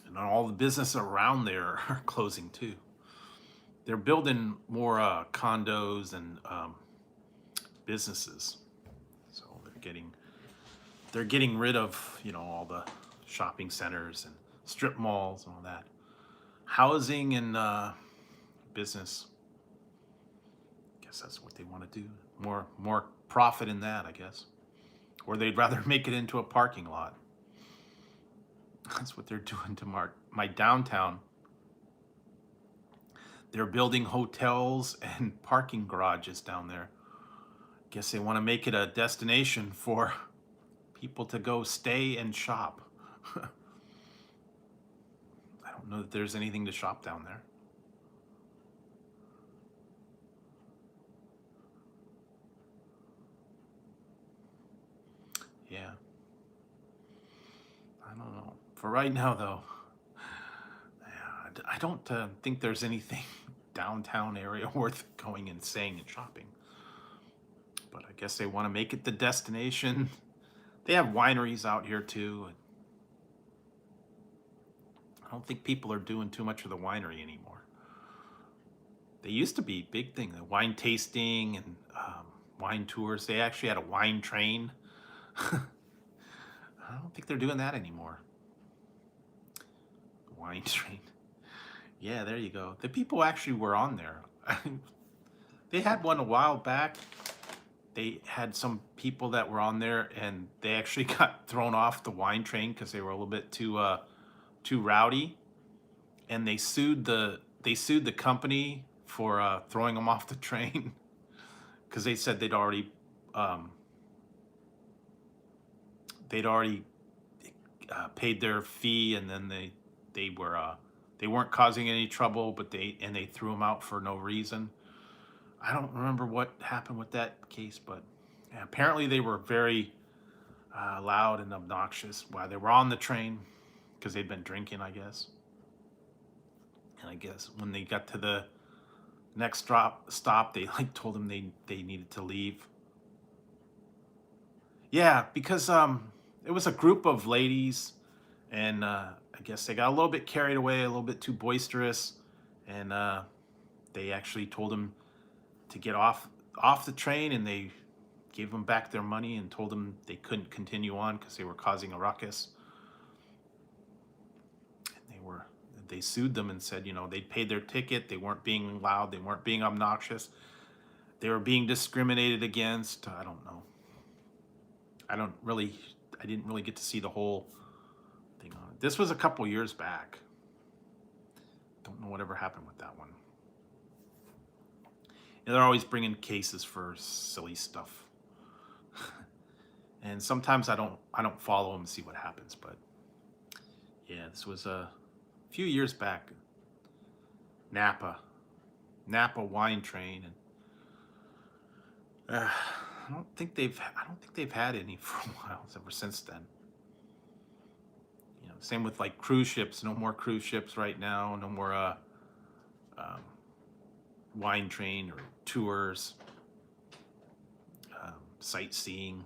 A: And all the business around there are closing too. They're building more condos and businesses. So they're getting rid of, all the shopping centers and strip malls and all that. Housing and business. I guess that's what they want to do. More profit in that, I guess. Or they'd rather make it into a parking lot. That's what they're doing to my downtown. They're building hotels and parking garages down there. Guess they want to make it a destination for people to go stay and shop. I don't know that there's anything to shop down there. Yeah. I don't know. For right now, though, I don't think there's anything downtown area worth going and staying and shopping. But I guess they want to make it the destination. They have wineries out here too. I don't think people are doing too much of the winery anymore. They used to be a big thing, the wine tasting and wine tours. They actually had a wine train. I don't think they're doing that anymore. Wine train. Yeah, there you go. The people actually were on there. They had one a while back. They had some people that were on there, and they actually got thrown off the wine train because they were a little bit too rowdy, and they sued the company for throwing them off the train because they said um, they'd already paid their fee, and then they weren't causing any trouble, but they threw them out for no reason. I don't remember what happened with that case, but yeah, apparently they were very loud and obnoxious while they were on the train because they'd been drinking, I guess. And I guess when they got to the next stop, they like told them they needed to leave. Yeah, because it was a group of ladies, and I guess they got a little bit carried away, a little bit too boisterous, and they actually told them to get off the train, and they gave them back their money and told them they couldn't continue on because they were causing a ruckus. And they sued them and said, they'd paid their ticket, they weren't being loud, they weren't being obnoxious, they were being discriminated against. I don't know. I didn't really get to see the whole thing on it. This was a couple years back. Don't know whatever happened with that one. And they're always bringing cases for silly stuff. And sometimes I don't follow them and see what happens, but yeah, this was a few years back. Napa wine train, and I don't think they've had any for a while ever since then. Same with like cruise ships. No more cruise ships right now. No more um, wine train or tours, sightseeing.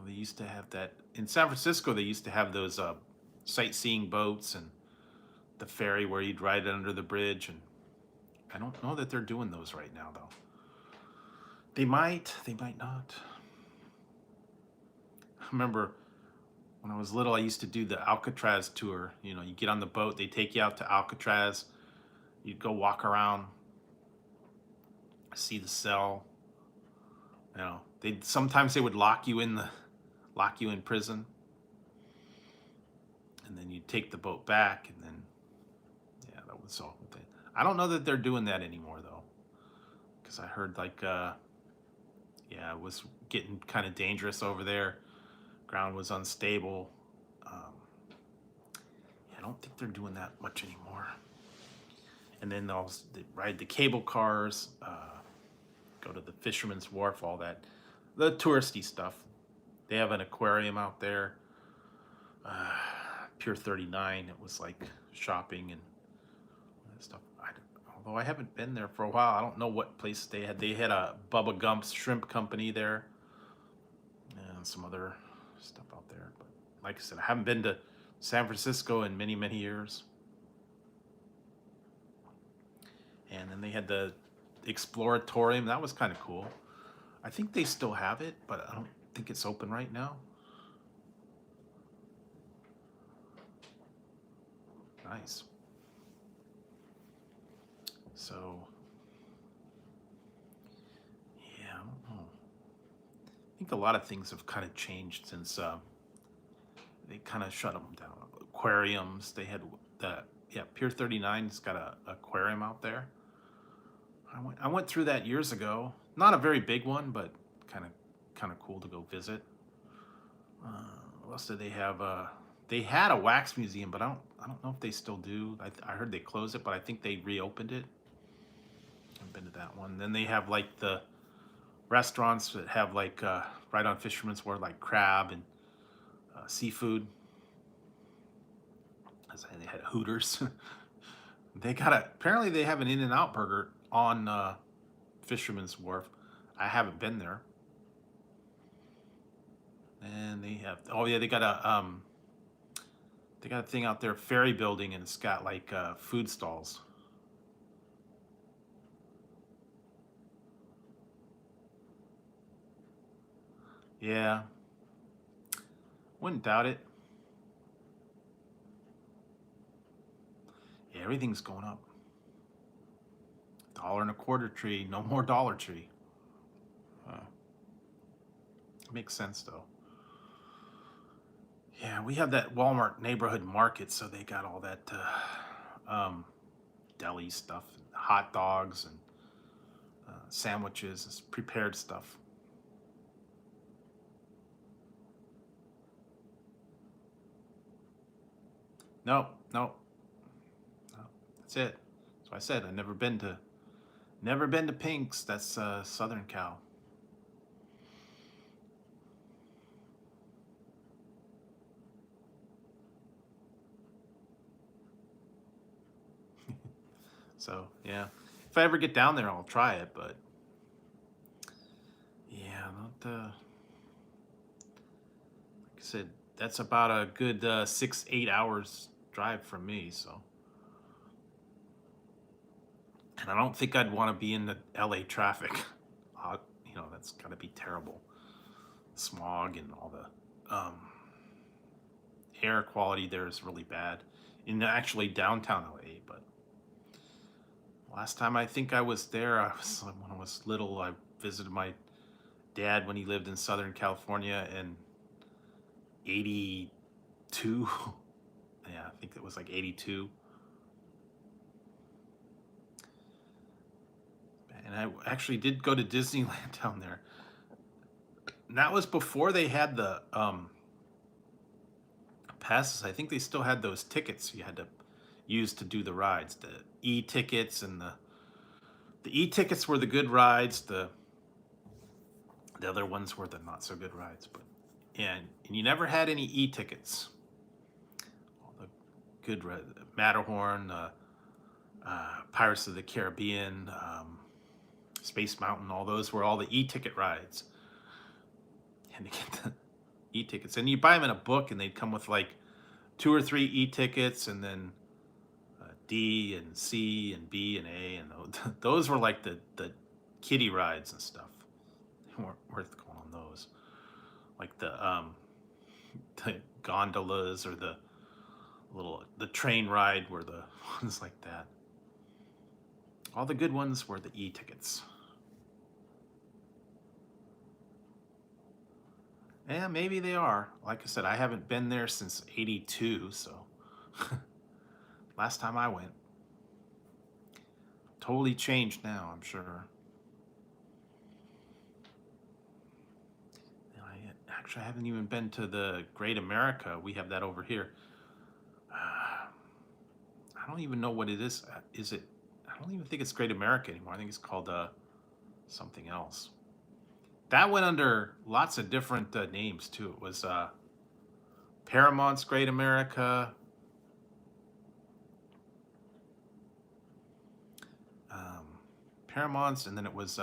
A: They used to have that in San Francisco. They used to have those sightseeing boats and the ferry where you'd ride under the bridge. And I don't know that they're doing those right now, though. They might not. I remember when I was little, I used to do the Alcatraz tour. You get on the boat, they take you out to Alcatraz. You'd go walk around, see the cell. Sometimes they would lock you in prison, and then you'd take the boat back, and then that was all. I don't know that they're doing that anymore, though, because I heard it was getting kind of dangerous over there. Ground was unstable. I don't think they're doing that much anymore. And then they ride the cable cars, go to the Fisherman's Wharf, all that, the touristy stuff. They have an aquarium out there, Pier 39. It was like shopping and all that stuff. Although I haven't been there for a while, I don't know what place they had. They had a Bubba Gump's Shrimp Company there, and some other stuff out there. But like I said, I haven't been to San Francisco in many, many years. And then they had the Exploratorium. That was kind of cool. I think they still have it, but I don't think it's open right now. Nice. So, yeah, I don't know. I think a lot of things have kind of changed since they kind of shut them down. Aquariums, they had Pier 39's got a aquarium out there. I went through that years ago. Not a very big one, but kind of cool to go visit. What else did they have? They had a wax museum, but I don't know if they still do. I heard they closed it, but I think they reopened it. I've been to that one. Then they have like the restaurants that have like right on Fisherman's Wharf, like crab and seafood. They had Hooters. Apparently they have an In-N-Out burger on Fisherman's Wharf. I haven't been there. And they got a thing out there, ferry building, and it's got like food stalls. Yeah, wouldn't doubt it. Yeah, everything's going up. $1.25 tree, no more Dollar Tree. Makes sense though. Yeah, we have that Walmart neighborhood market, so they got all that deli stuff, hot dogs and sandwiches, prepared stuff. No, no, no. That's it. That's why I said I've never been to Pink's. That's Southern Cal. So yeah, if I ever get down there, I'll try it. But yeah, not like I said, that's about a good 6-8 hours drive from me. So, and I don't think I'd want to be in the LA traffic. That's got to be terrible. Smog and all the air quality there is really bad in actually downtown LA. But last time I think I was there, when I was little. I visited my dad when he lived in Southern California in 82. Yeah, I think it was like 82. And I actually did go to Disneyland down there. And that was before they had the passes. I think they still had those tickets you had to use to do the rides. The e-tickets and the e-tickets were the good rides. The other ones were the not so good rides. But yeah, and you never had any e-tickets. All the good Matterhorn, Pirates of the Caribbean, Space Mountain, all those were all the e-ticket rides. And to get the e-tickets, and you buy them in a book, and they'd come with like 2 or 3 e-tickets, and then D and C and B and A, and those were like the kiddie rides and stuff. They weren't worth going on those. Like the gondolas or the train ride were the ones like that. All the good ones were the e-tickets. Yeah, maybe they are. Like I said, I haven't been there since 82, so last time I went. Totally changed now, I'm sure. Actually, I haven't even been to the Great America. We have that over here. I don't even know what it is. Is it? I don't even think it's Great America anymore. I think it's called something else. That went under lots of different names too. It was Paramount's Great America, Paramount's, and then it was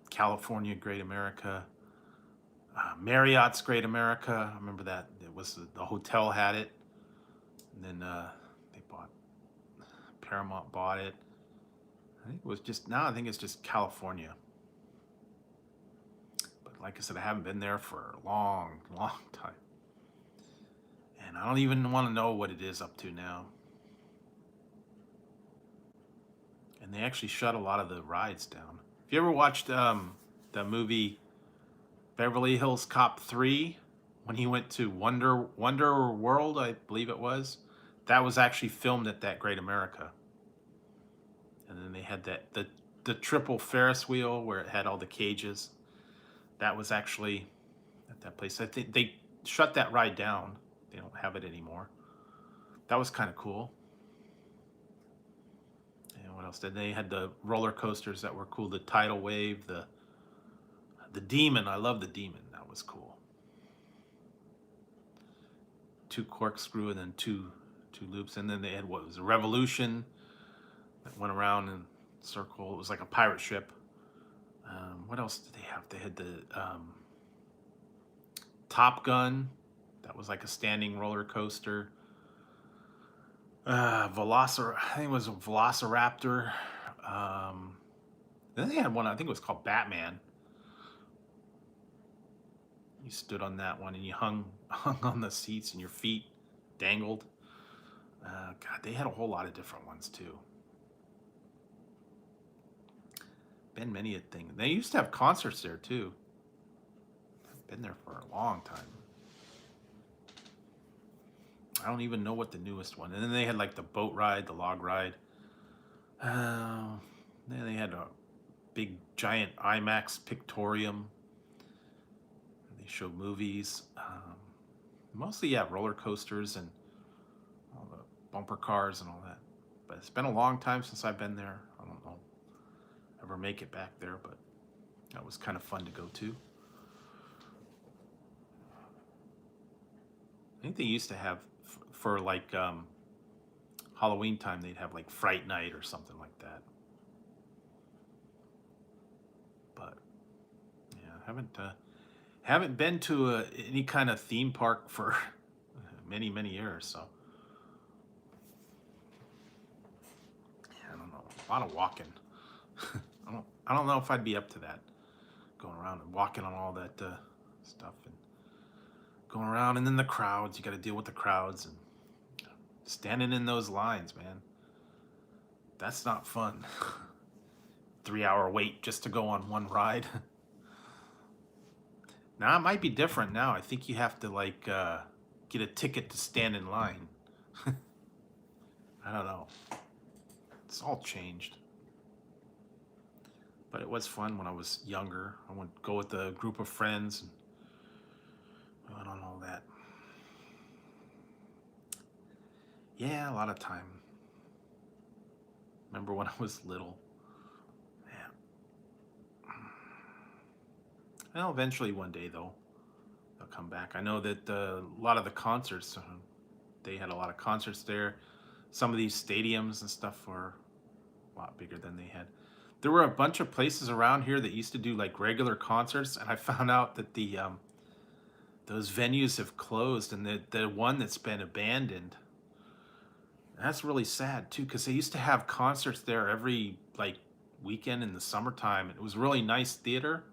A: California Great America, Marriott's Great America. I remember that. It was the hotel had it, and then Paramount bought it. I think it was just now. I think it's just California. But like I said, I haven't been there for a long, long time, and I don't even want to know what it is up to now. And they actually shut a lot of the rides down. If you ever watched the movie Beverly Hills Cop 3, when he went to Wonder World, I believe it was, that was actually filmed at that Great America. And then they had the triple Ferris wheel where it had all the cages. That was actually at that place. I think they shut that ride down. They don't have it anymore. That was kind of cool. And what else did they had? The roller coasters that were cool. The tidal wave, the Demon. I love the Demon. That was cool. 2 corkscrew and then two loops, and then they had what was a Revolution that went around in a circle. It was like a pirate ship. What else did they have? They had the Top Gun. That was like a standing roller coaster. I think it was a Velociraptor. Then they had one, I think it was called Batman. You stood on that one and you hung on the seats and your feet dangled. God, they had a whole lot of different ones too. Been many a thing. They used to have concerts there too. I've been there for a long time. I don't even know what the newest one. And then they had like the boat ride, the log ride. Then they had a big giant IMAX pictorium. They showed movies. Mostly, yeah, roller coasters and all the bumper cars and all that. But it's been a long time since I've been there. I don't know ever make it back there, but that was kind of fun to go to. I think they used to have for like Halloween time, they'd have like Fright Night or something like that. But yeah, haven't been to any kind of theme park for many years. So yeah, I don't know. A lot of walking. I don't know if I'd be up to that. Going around and walking on all that stuff and going around, and then the crowds. You got to deal with the crowds and standing in those lines, man. That's not fun. 3-hour wait just to go on one ride. Now it might be different now. I think you have to like get a ticket to stand in line. I don't know. It's all changed. But it was fun when I was younger. I would go with a group of friends and I don't know that. Yeah, a lot of time. Remember when I was little. Yeah. Well, eventually one day though, they'll come back. I know that a lot of the concerts, they had a lot of concerts there. Some of these stadiums and stuff were a lot bigger than they had. There were a bunch of places around here that used to do like regular concerts, and I found out that the those venues have closed, and the one that's been abandoned. That's really sad too, because they used to have concerts there every like weekend in the summertime. It was really nice theater,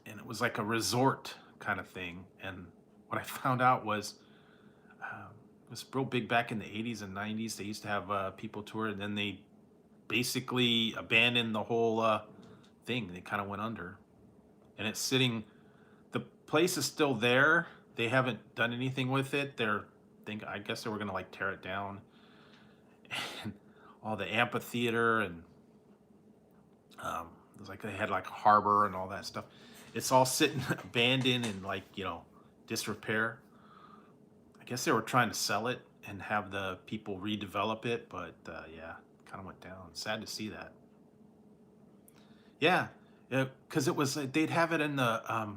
A: and it was like a resort kind of thing. And what I found out was it was real big back in the 80s and 90s. They used to have people tour, and then they basically abandoned the whole thing. They kind of went under, and it's sitting. The place is still there. They haven't done anything with it. I guess they were gonna like tear it down, and all the amphitheater and it was like they had like a harbor and all that stuff. It's all sitting abandoned and like disrepair. I guess they were trying to sell it and have the people redevelop it, but yeah, kind of went down. Sad to see that. Yeah, because it was they'd have it in the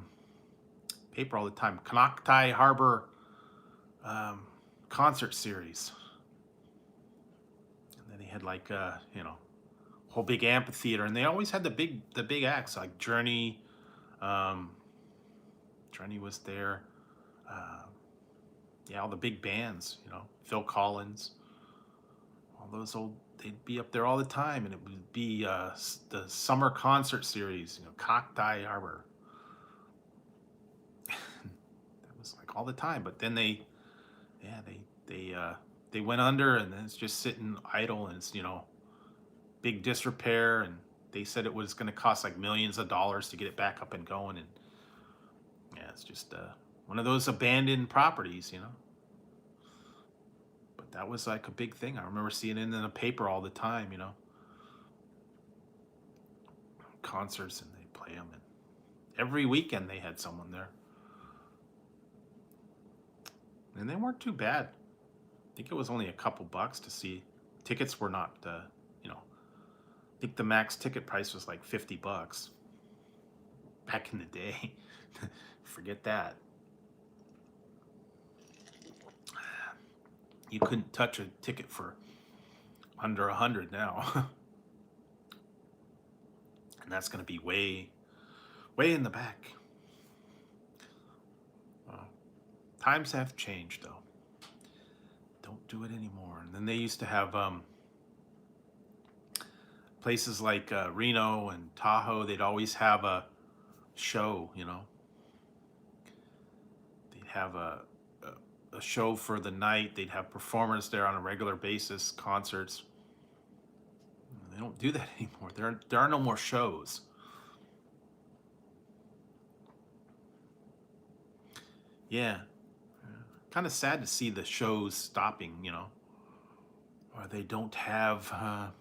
A: paper all the time. Kanaktai Harbor concert series, and then they had like whole big amphitheater, and they always had the big acts like Journey. Journey was there. Yeah, all the big bands, Phil Collins, all those old. They'd be up there all the time, and it would be the summer concert series, Cocktai Harbor. That was like all the time, but then they went under, and then it's just sitting idle, and it's big disrepair, and they said it was going to cost like millions of dollars to get it back up and going, and yeah, it's just one of those abandoned properties. But that was like a big thing. I remember seeing it in the paper all the time. Concerts, and they play them, and every weekend they had someone there, and they weren't too bad. I think it was only a couple bucks to see. Tickets were not, I think the max ticket price was like $50 back in the day. Forget that. You couldn't touch a ticket for under 100 now. And that's going to be way in the back. Times have changed, though. Don't do it anymore. And then they used to have places like Reno and Tahoe. They'd always have a show, They'd have a show for the night. They'd have performers there on a regular basis, concerts. They don't do that anymore. There are no more shows. Yeah, kind of sad to see the shows stopping, or they don't have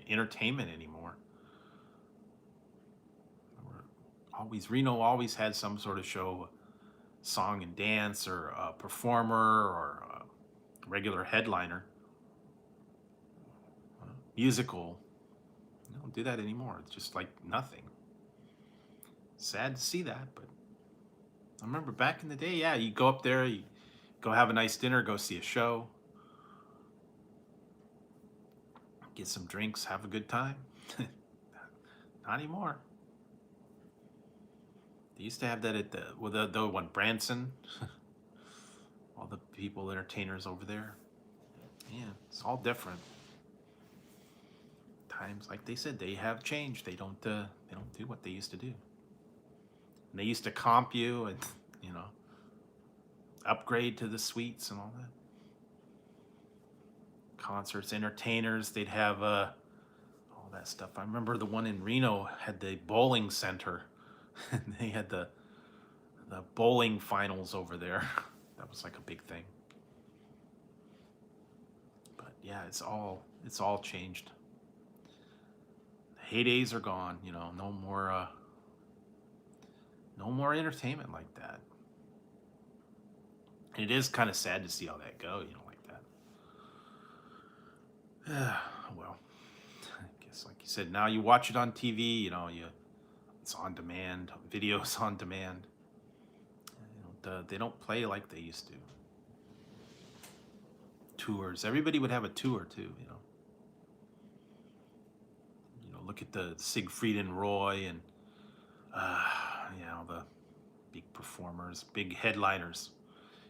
A: entertainment anymore. Reno always had some sort of show, song and dance, or a performer, or a regular headliner, musical. They don't do that anymore. It's just like nothing. Sad to see that, but I remember back in the day, yeah, you go up there, you go have a nice dinner, go see a show, get some drinks, have a good time. Not anymore. They used to have that at the one, Branson. All the people, entertainers over there. Yeah, it's all different. Times, like they said, they have changed. They don't do what they used to do. And they used to comp you and upgrade to the suites and all that. Concerts, entertainers, they'd have all that stuff. I remember the one in Reno had the bowling center. And they had the bowling finals over there. That was like a big thing. But yeah, it's all changed. The heydays are gone. No more entertainment like that. And it is kind of sad to see all that go. Like that. Well, I guess like you said, now you watch it on TV. It's on demand. Videos on demand. They don't play like they used to. Tours. Everybody would have a tour too. Look at the Siegfried and Roy and the big performers, big headliners,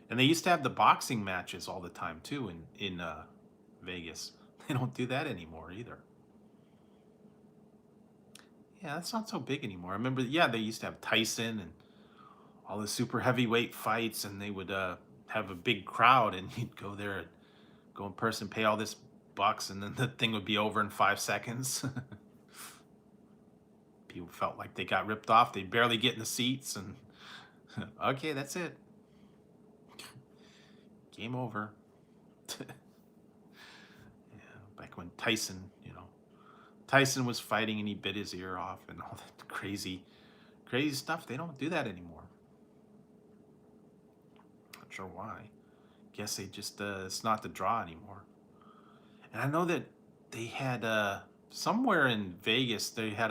A: and they used to have the boxing matches all the time too in Vegas. They don't do that anymore either. Yeah, that's not so big anymore. I remember, they used to have Tyson and all the super heavyweight fights, and they would have a big crowd, and you'd go there and go in person, pay all this bucks, and then the thing would be over in 5 seconds. People felt like they got ripped off. They'd barely get in the seats, and okay, that's it. Game over. Back when Tyson was fighting and he bit his ear off and all that crazy stuff. They don't do that anymore. Not sure why. Guess they just it's not the draw anymore. And I know that they had somewhere in Vegas they had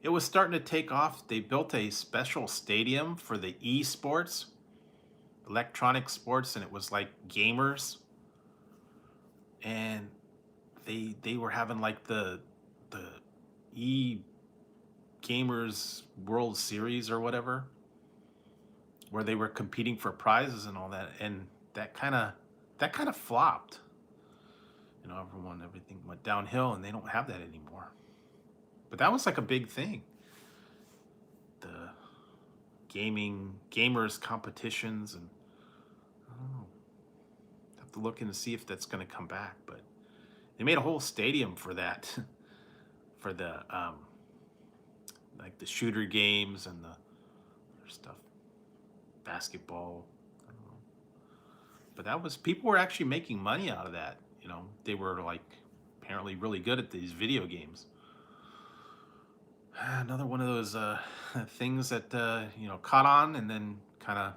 A: it was starting to take off. They built a special stadium for the esports, electronic sports, and it was like gamers. And they were having like the gamers World Series or whatever, where they were competing for prizes and all that, and that kind of flopped. Everything went downhill, and they don't have that anymore. But that was like a big thing. The gamers competitions, and I don't know. Have to look in to see if that's going to come back. But they made a whole stadium for that, for the like the shooter games and the other stuff, basketball. I don't know. But people were actually making money out of that. They were like apparently really good at these video games. Another one of those things that caught on, and then kind of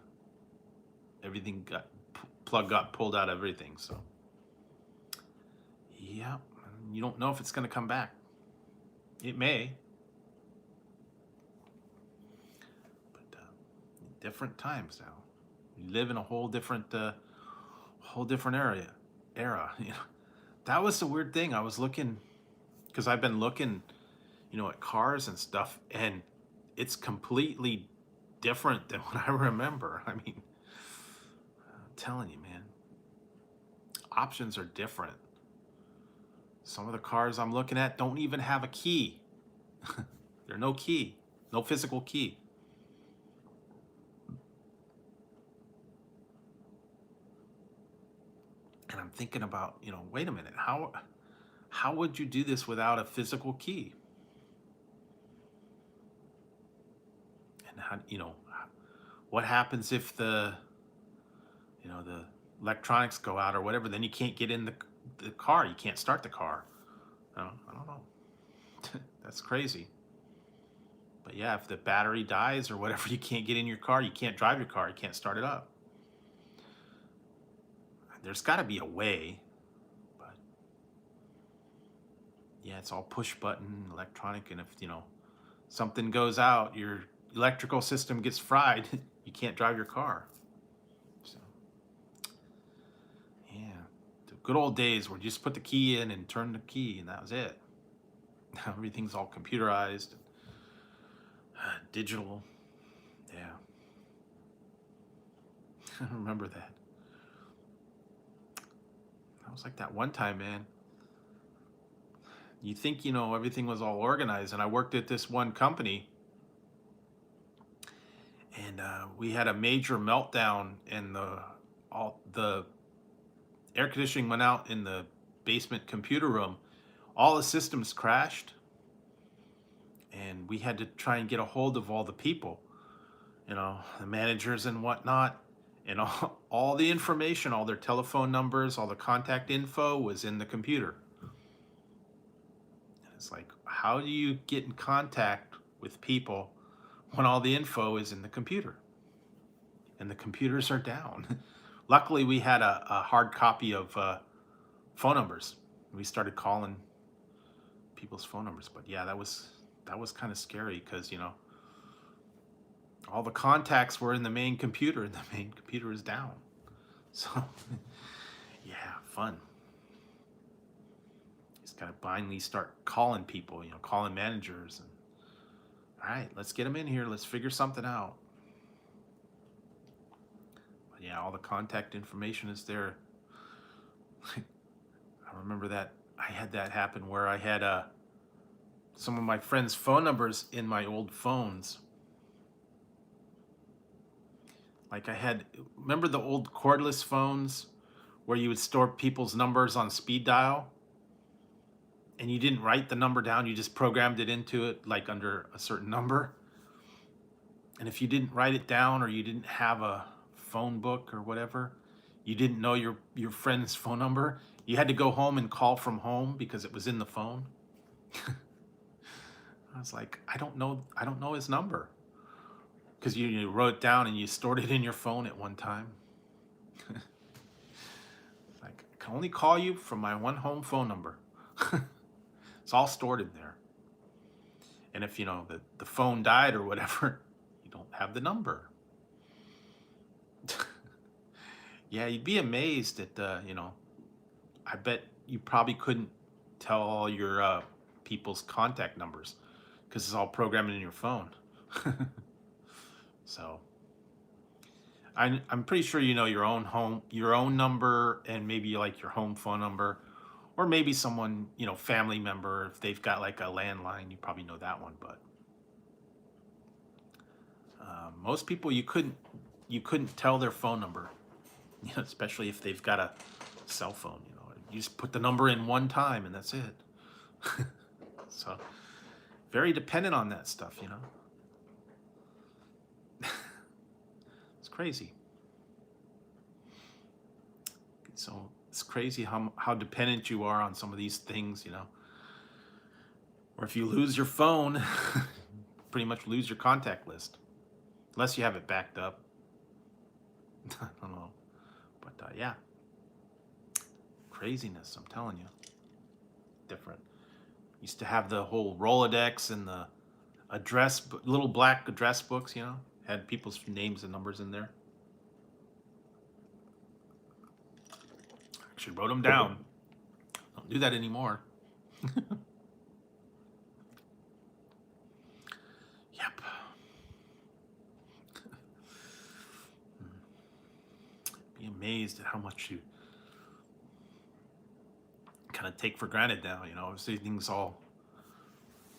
A: everything plug got pulled out of everything. So yeah, you don't know if it's going to come back. It may, but different times now. We live in a whole different era. That was the weird thing. I was looking, because I've been looking at cars and stuff, and it's completely different than what I remember. I mean, I'm telling you, man, options are different. Some of the cars I'm looking at don't even have a key. There's no key, no physical key. thinking about, wait a minute, how would you do this without a physical key? And what happens if the electronics go out or whatever? Then you can't get in the car. You can't start the car. I don't know. That's crazy. But yeah, if the battery dies or whatever, you can't get in your car. You can't drive your car. You can't start it up. There's got to be a way. But yeah, it's all push button, electronic. And if, something goes out, your electrical system gets fried, you can't drive your car. So, yeah, the good old days where you just put the key in and turn the key, and that was it. Now everything's all computerized, digital. Yeah, I remember that. I was like that one time, man. You think, everything was all organized, and I worked at this one company, and we had a major meltdown, and all the air conditioning went out in the basement computer room. All the systems crashed, and we had to try and get a hold of all the people, the managers and whatnot, and all the information, all their telephone numbers, all the contact info was in the computer. And it's like, how do you get in contact with people when all the info is in the computer and the computers are down? Luckily, we had a hard copy of phone numbers. We started calling people's phone numbers. But yeah, that was kind of scary because, all the contacts were in the main computer and the main computer is down. So yeah, fun. Just got to blindly start calling people, calling managers. And all right, let's get them in here. Let's figure something out. But yeah, all the contact information is there. I remember that I had that happen where I had some of my friends' phone numbers in my old phones. Like remember the old cordless phones where you would store people's numbers on speed dial? And you didn't write the number down, you just programmed it into it like under a certain number. And if you didn't write it down or you didn't have a phone book or whatever, you didn't know your friend's phone number, you had to go home and call from home because it was in the phone. I was like, I don't know his number. Because you wrote it down and you stored it in your phone at one time. Like, I can only call you from my one home phone number. It's all stored in there. And if, the phone died or whatever, you don't have the number. Yeah, you'd be amazed at, I bet you probably couldn't tell all your people's contact numbers because it's all programmed in your phone. So I'm pretty sure your own number, and maybe like your home phone number, or maybe someone, family member, if they've got like a landline, you probably know that one. But most people you couldn't tell their phone number, especially if they've got a cell phone. You just put the number in one time and that's it. So very dependent on that stuff. It's crazy. So it's crazy how dependent you are on some of these things, Or if you lose your phone, pretty much lose your contact list. Unless you have it backed up. I don't know. But yeah. Craziness, I'm telling you. Different. Used to have the whole Rolodex and the little black address books, had people's names and numbers in there. Actually wrote them down. Don't do that anymore. Yep. Be amazed at how much you kind of take for granted now. Obviously things all,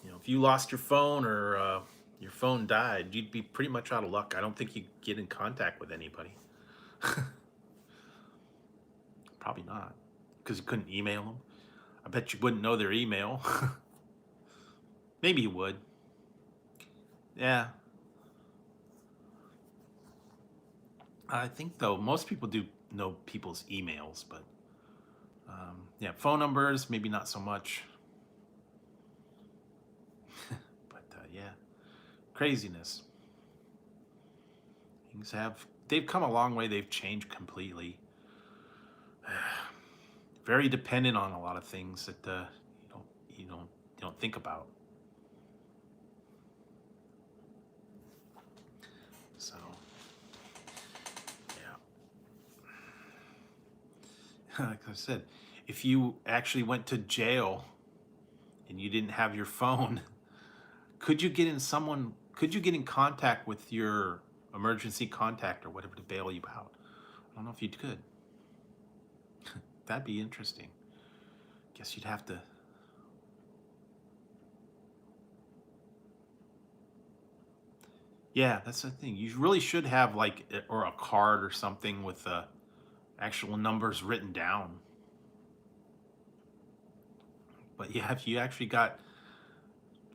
A: if you lost your phone or your phone died, you'd be pretty much out of luck. I don't think you'd get in contact with anybody. Probably not. because you couldn't email them. I bet you wouldn't know their email. Maybe you would. Yeah. I think, though, most people do know people's emails, but yeah, phone numbers, maybe not so much. But yeah, craziness. They've come a long way. They've changed completely. Very dependent on a lot of things that you don't think about. So yeah, like I said, if you actually went to jail and you didn't have your phone, could you get in contact with your emergency contact or whatever to bail you out? I don't know if you could. That'd be interesting. Guess you'd have to. Yeah, that's the thing. You really should have like or a card or something with actual numbers written down. But yeah, if you actually got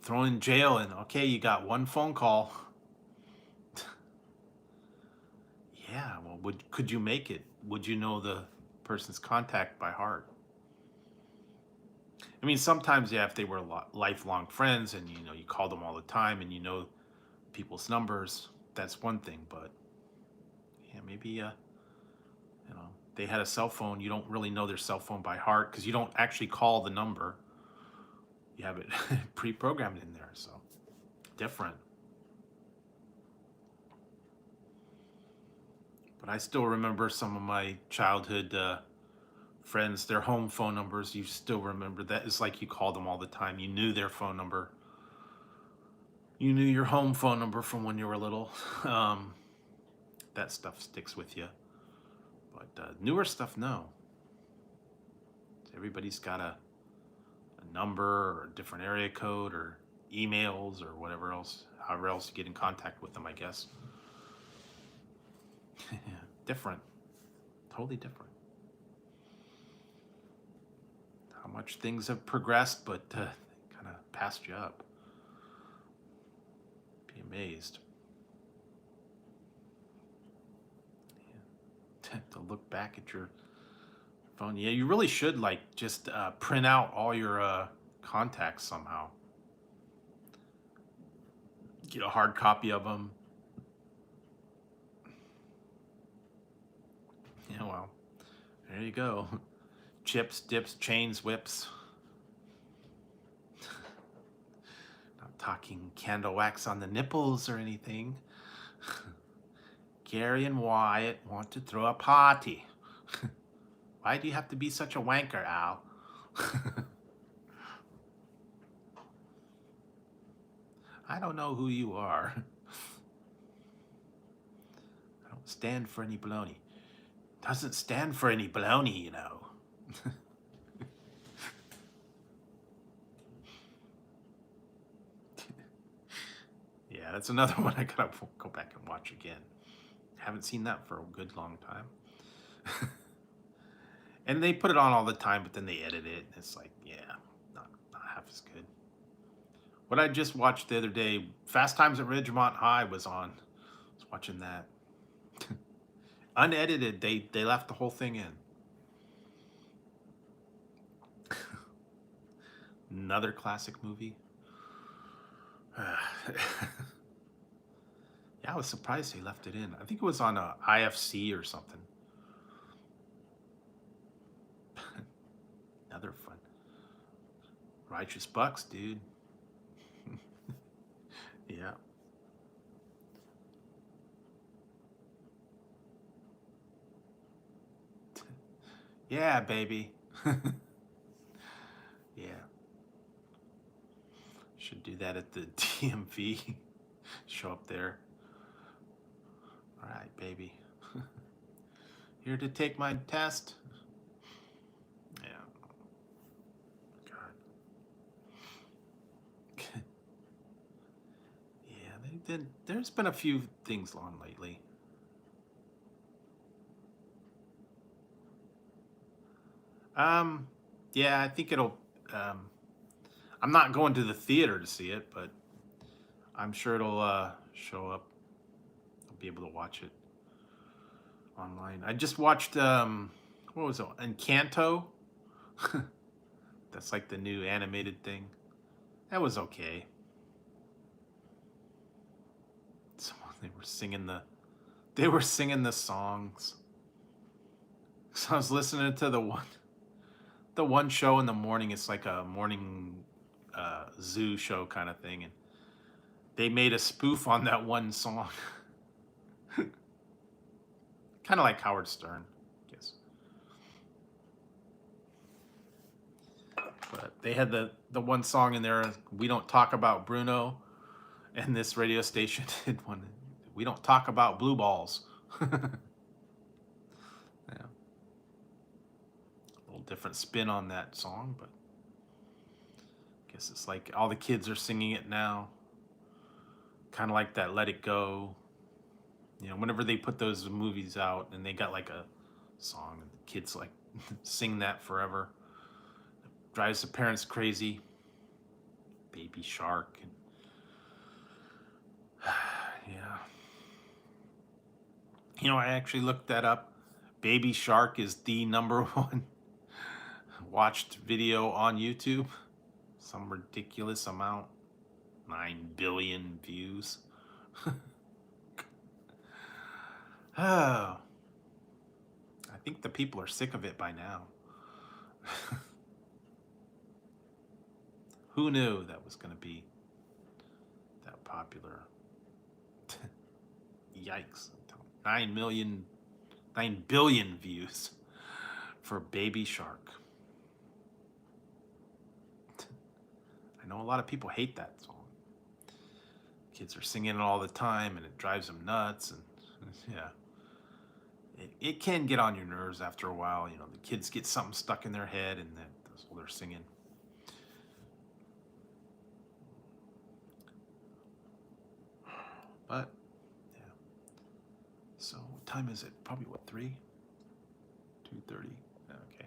A: thrown in jail and okay, you got one phone call. Yeah, well, could you make it? Would you know the person's contact by heart? I mean, sometimes, yeah, if they were lifelong friends and you call them all the time and you know people's numbers, that's one thing. But yeah, maybe they had a cell phone. You don't really know their cell phone by heart because you don't actually call the number. You have it pre-programmed in there, so different. But I still remember some of my childhood friends, their home phone numbers. You still remember that. It's like you called them all the time. You knew their phone number. You knew your home phone number from when you were little. That stuff sticks with you. But newer stuff, no. Everybody's got a number or a different area code or emails or whatever else, however else you get in contact with them, I guess. Different. Totally different. How much things have progressed, but kind of passed you up. Be amazed. Yeah. To look back at your phone. Yeah, you really should just print out all your contacts somehow. Get a hard copy of them. Yeah, well, there you go. Chips, dips, chains, whips. Not talking candle wax on the nipples or anything. Gary and Wyatt want to throw a party. Why do you have to be such a wanker, Al? I don't know who you are. I don't stand for any baloney. Doesn't stand for any baloney, you know. Yeah, that's another one I gotta go back and watch again. Haven't seen that for a good long time. And they put it on all the time, but then they edit it. And it's like, yeah, not half as good. What I just watched the other day, Fast Times at Ridgemont High was on. I was watching that. Unedited, they left the whole thing in. Another classic movie. Yeah, I was surprised they left it in. I think it was on a IFC or something. Another fun. Righteous Bucks, dude. Yeah. Yeah, baby. Yeah. Should do that at the DMV. Show up there. All right, baby. Here to take my test. Yeah. God. Yeah, there's been a few things on lately. Yeah, I think it'll. Um, I'm not going to the theater to see it, but I'm sure it'll show up. I'll be able to watch it online. I just watched what was it? Encanto. That's like the new animated thing. That was okay. They were singing the songs. So I was listening to the one show in the morning. It's like a morning zoo show kind of thing, and they made a spoof on that one song, kind of like Howard Stern, I guess. But they had the one song in there. We don't talk about Bruno, and this radio station did one. We don't talk about blue balls. Yeah, a little different spin on that song, but I guess it's like all the kids are singing it now. Kind of like that Let It Go. Whenever they put those movies out and they got like a song and the kids like sing that forever. It drives the parents crazy. Baby Shark and yeah. I actually looked that up. Baby Shark is the number one watched video on YouTube. Some ridiculous amount. 9 billion views. Oh, I think the people are sick of it by now. Who knew that was going to be that popular? Yikes. 9 billion views for Baby Shark. I know a lot of people hate that song. Kids are singing it all the time and it drives them nuts. And yeah, it can get on your nerves after a while. The kids get something stuck in their head and that's what they're singing. But yeah. So what time is it? Probably what, 3? 2:30. Okay.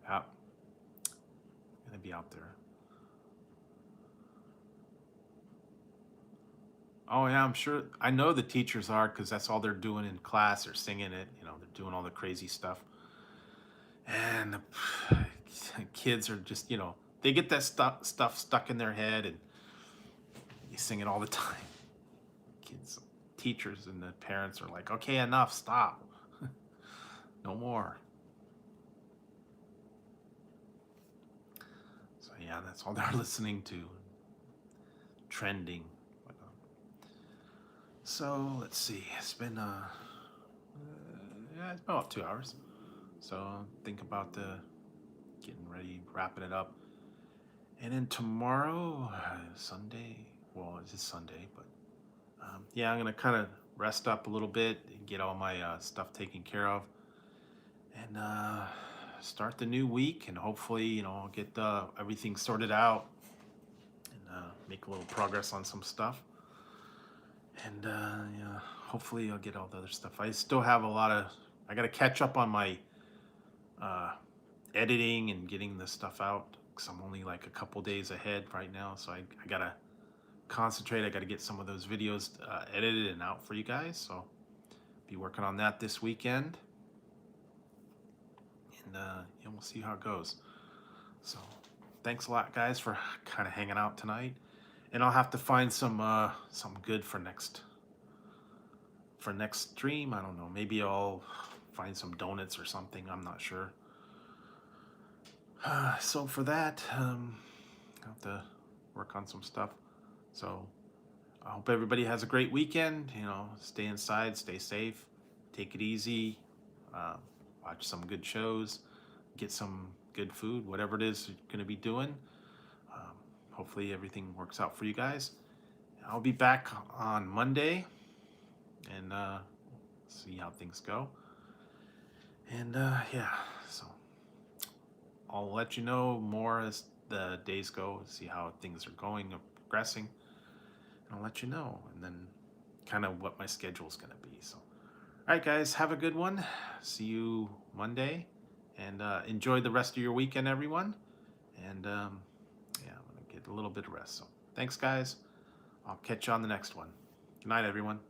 A: Yeah. Gonna be out there. Oh yeah, I'm sure. I know the teachers are because that's all they're doing in class. They're singing it. They're doing all the crazy stuff. And the kids are just, they get that stuff stuck in their head and they sing it all the time. Kids, teachers, and the parents are like, okay, enough, stop. No more. So yeah, that's all they're listening to. Trending. So let's see. It's been yeah, it's been about 2 hours. So think about getting ready, wrapping it up, and then tomorrow, Sunday. Well, it's just Sunday, but yeah, I'm gonna kind of rest up a little bit and get all my stuff taken care of, and start the new week. And hopefully, I'll get everything sorted out and make a little progress on some stuff. And yeah, hopefully I'll get all the other stuff. I still have I got to catch up on my editing and getting the stuff out because I'm only like a couple days ahead right now. So I got to concentrate. I got to get some of those videos edited and out for you guys. So be working on that this weekend. And yeah, we'll see how it goes. So thanks a lot, guys, for kind of hanging out tonight. And I'll have to find something good for next stream. I don't know. Maybe I'll find some donuts or something. I'm not sure. So for that, I'll have to work on some stuff. So I hope everybody has a great weekend. Stay inside, stay safe, take it easy, watch some good shows, get some good food, whatever it is you're going to be doing. Hopefully everything works out for you guys. I'll be back on Monday and see how things go. And yeah, so I'll let you know more as the days go, see how things are going or progressing. I'll let you know, and then kind of what my schedule's going to be. So, all right, guys, have a good one. See you Monday, and enjoy the rest of your weekend, everyone. And yeah, I'm going to get a little bit of rest. So, thanks, guys. I'll catch you on the next one. Good night, everyone.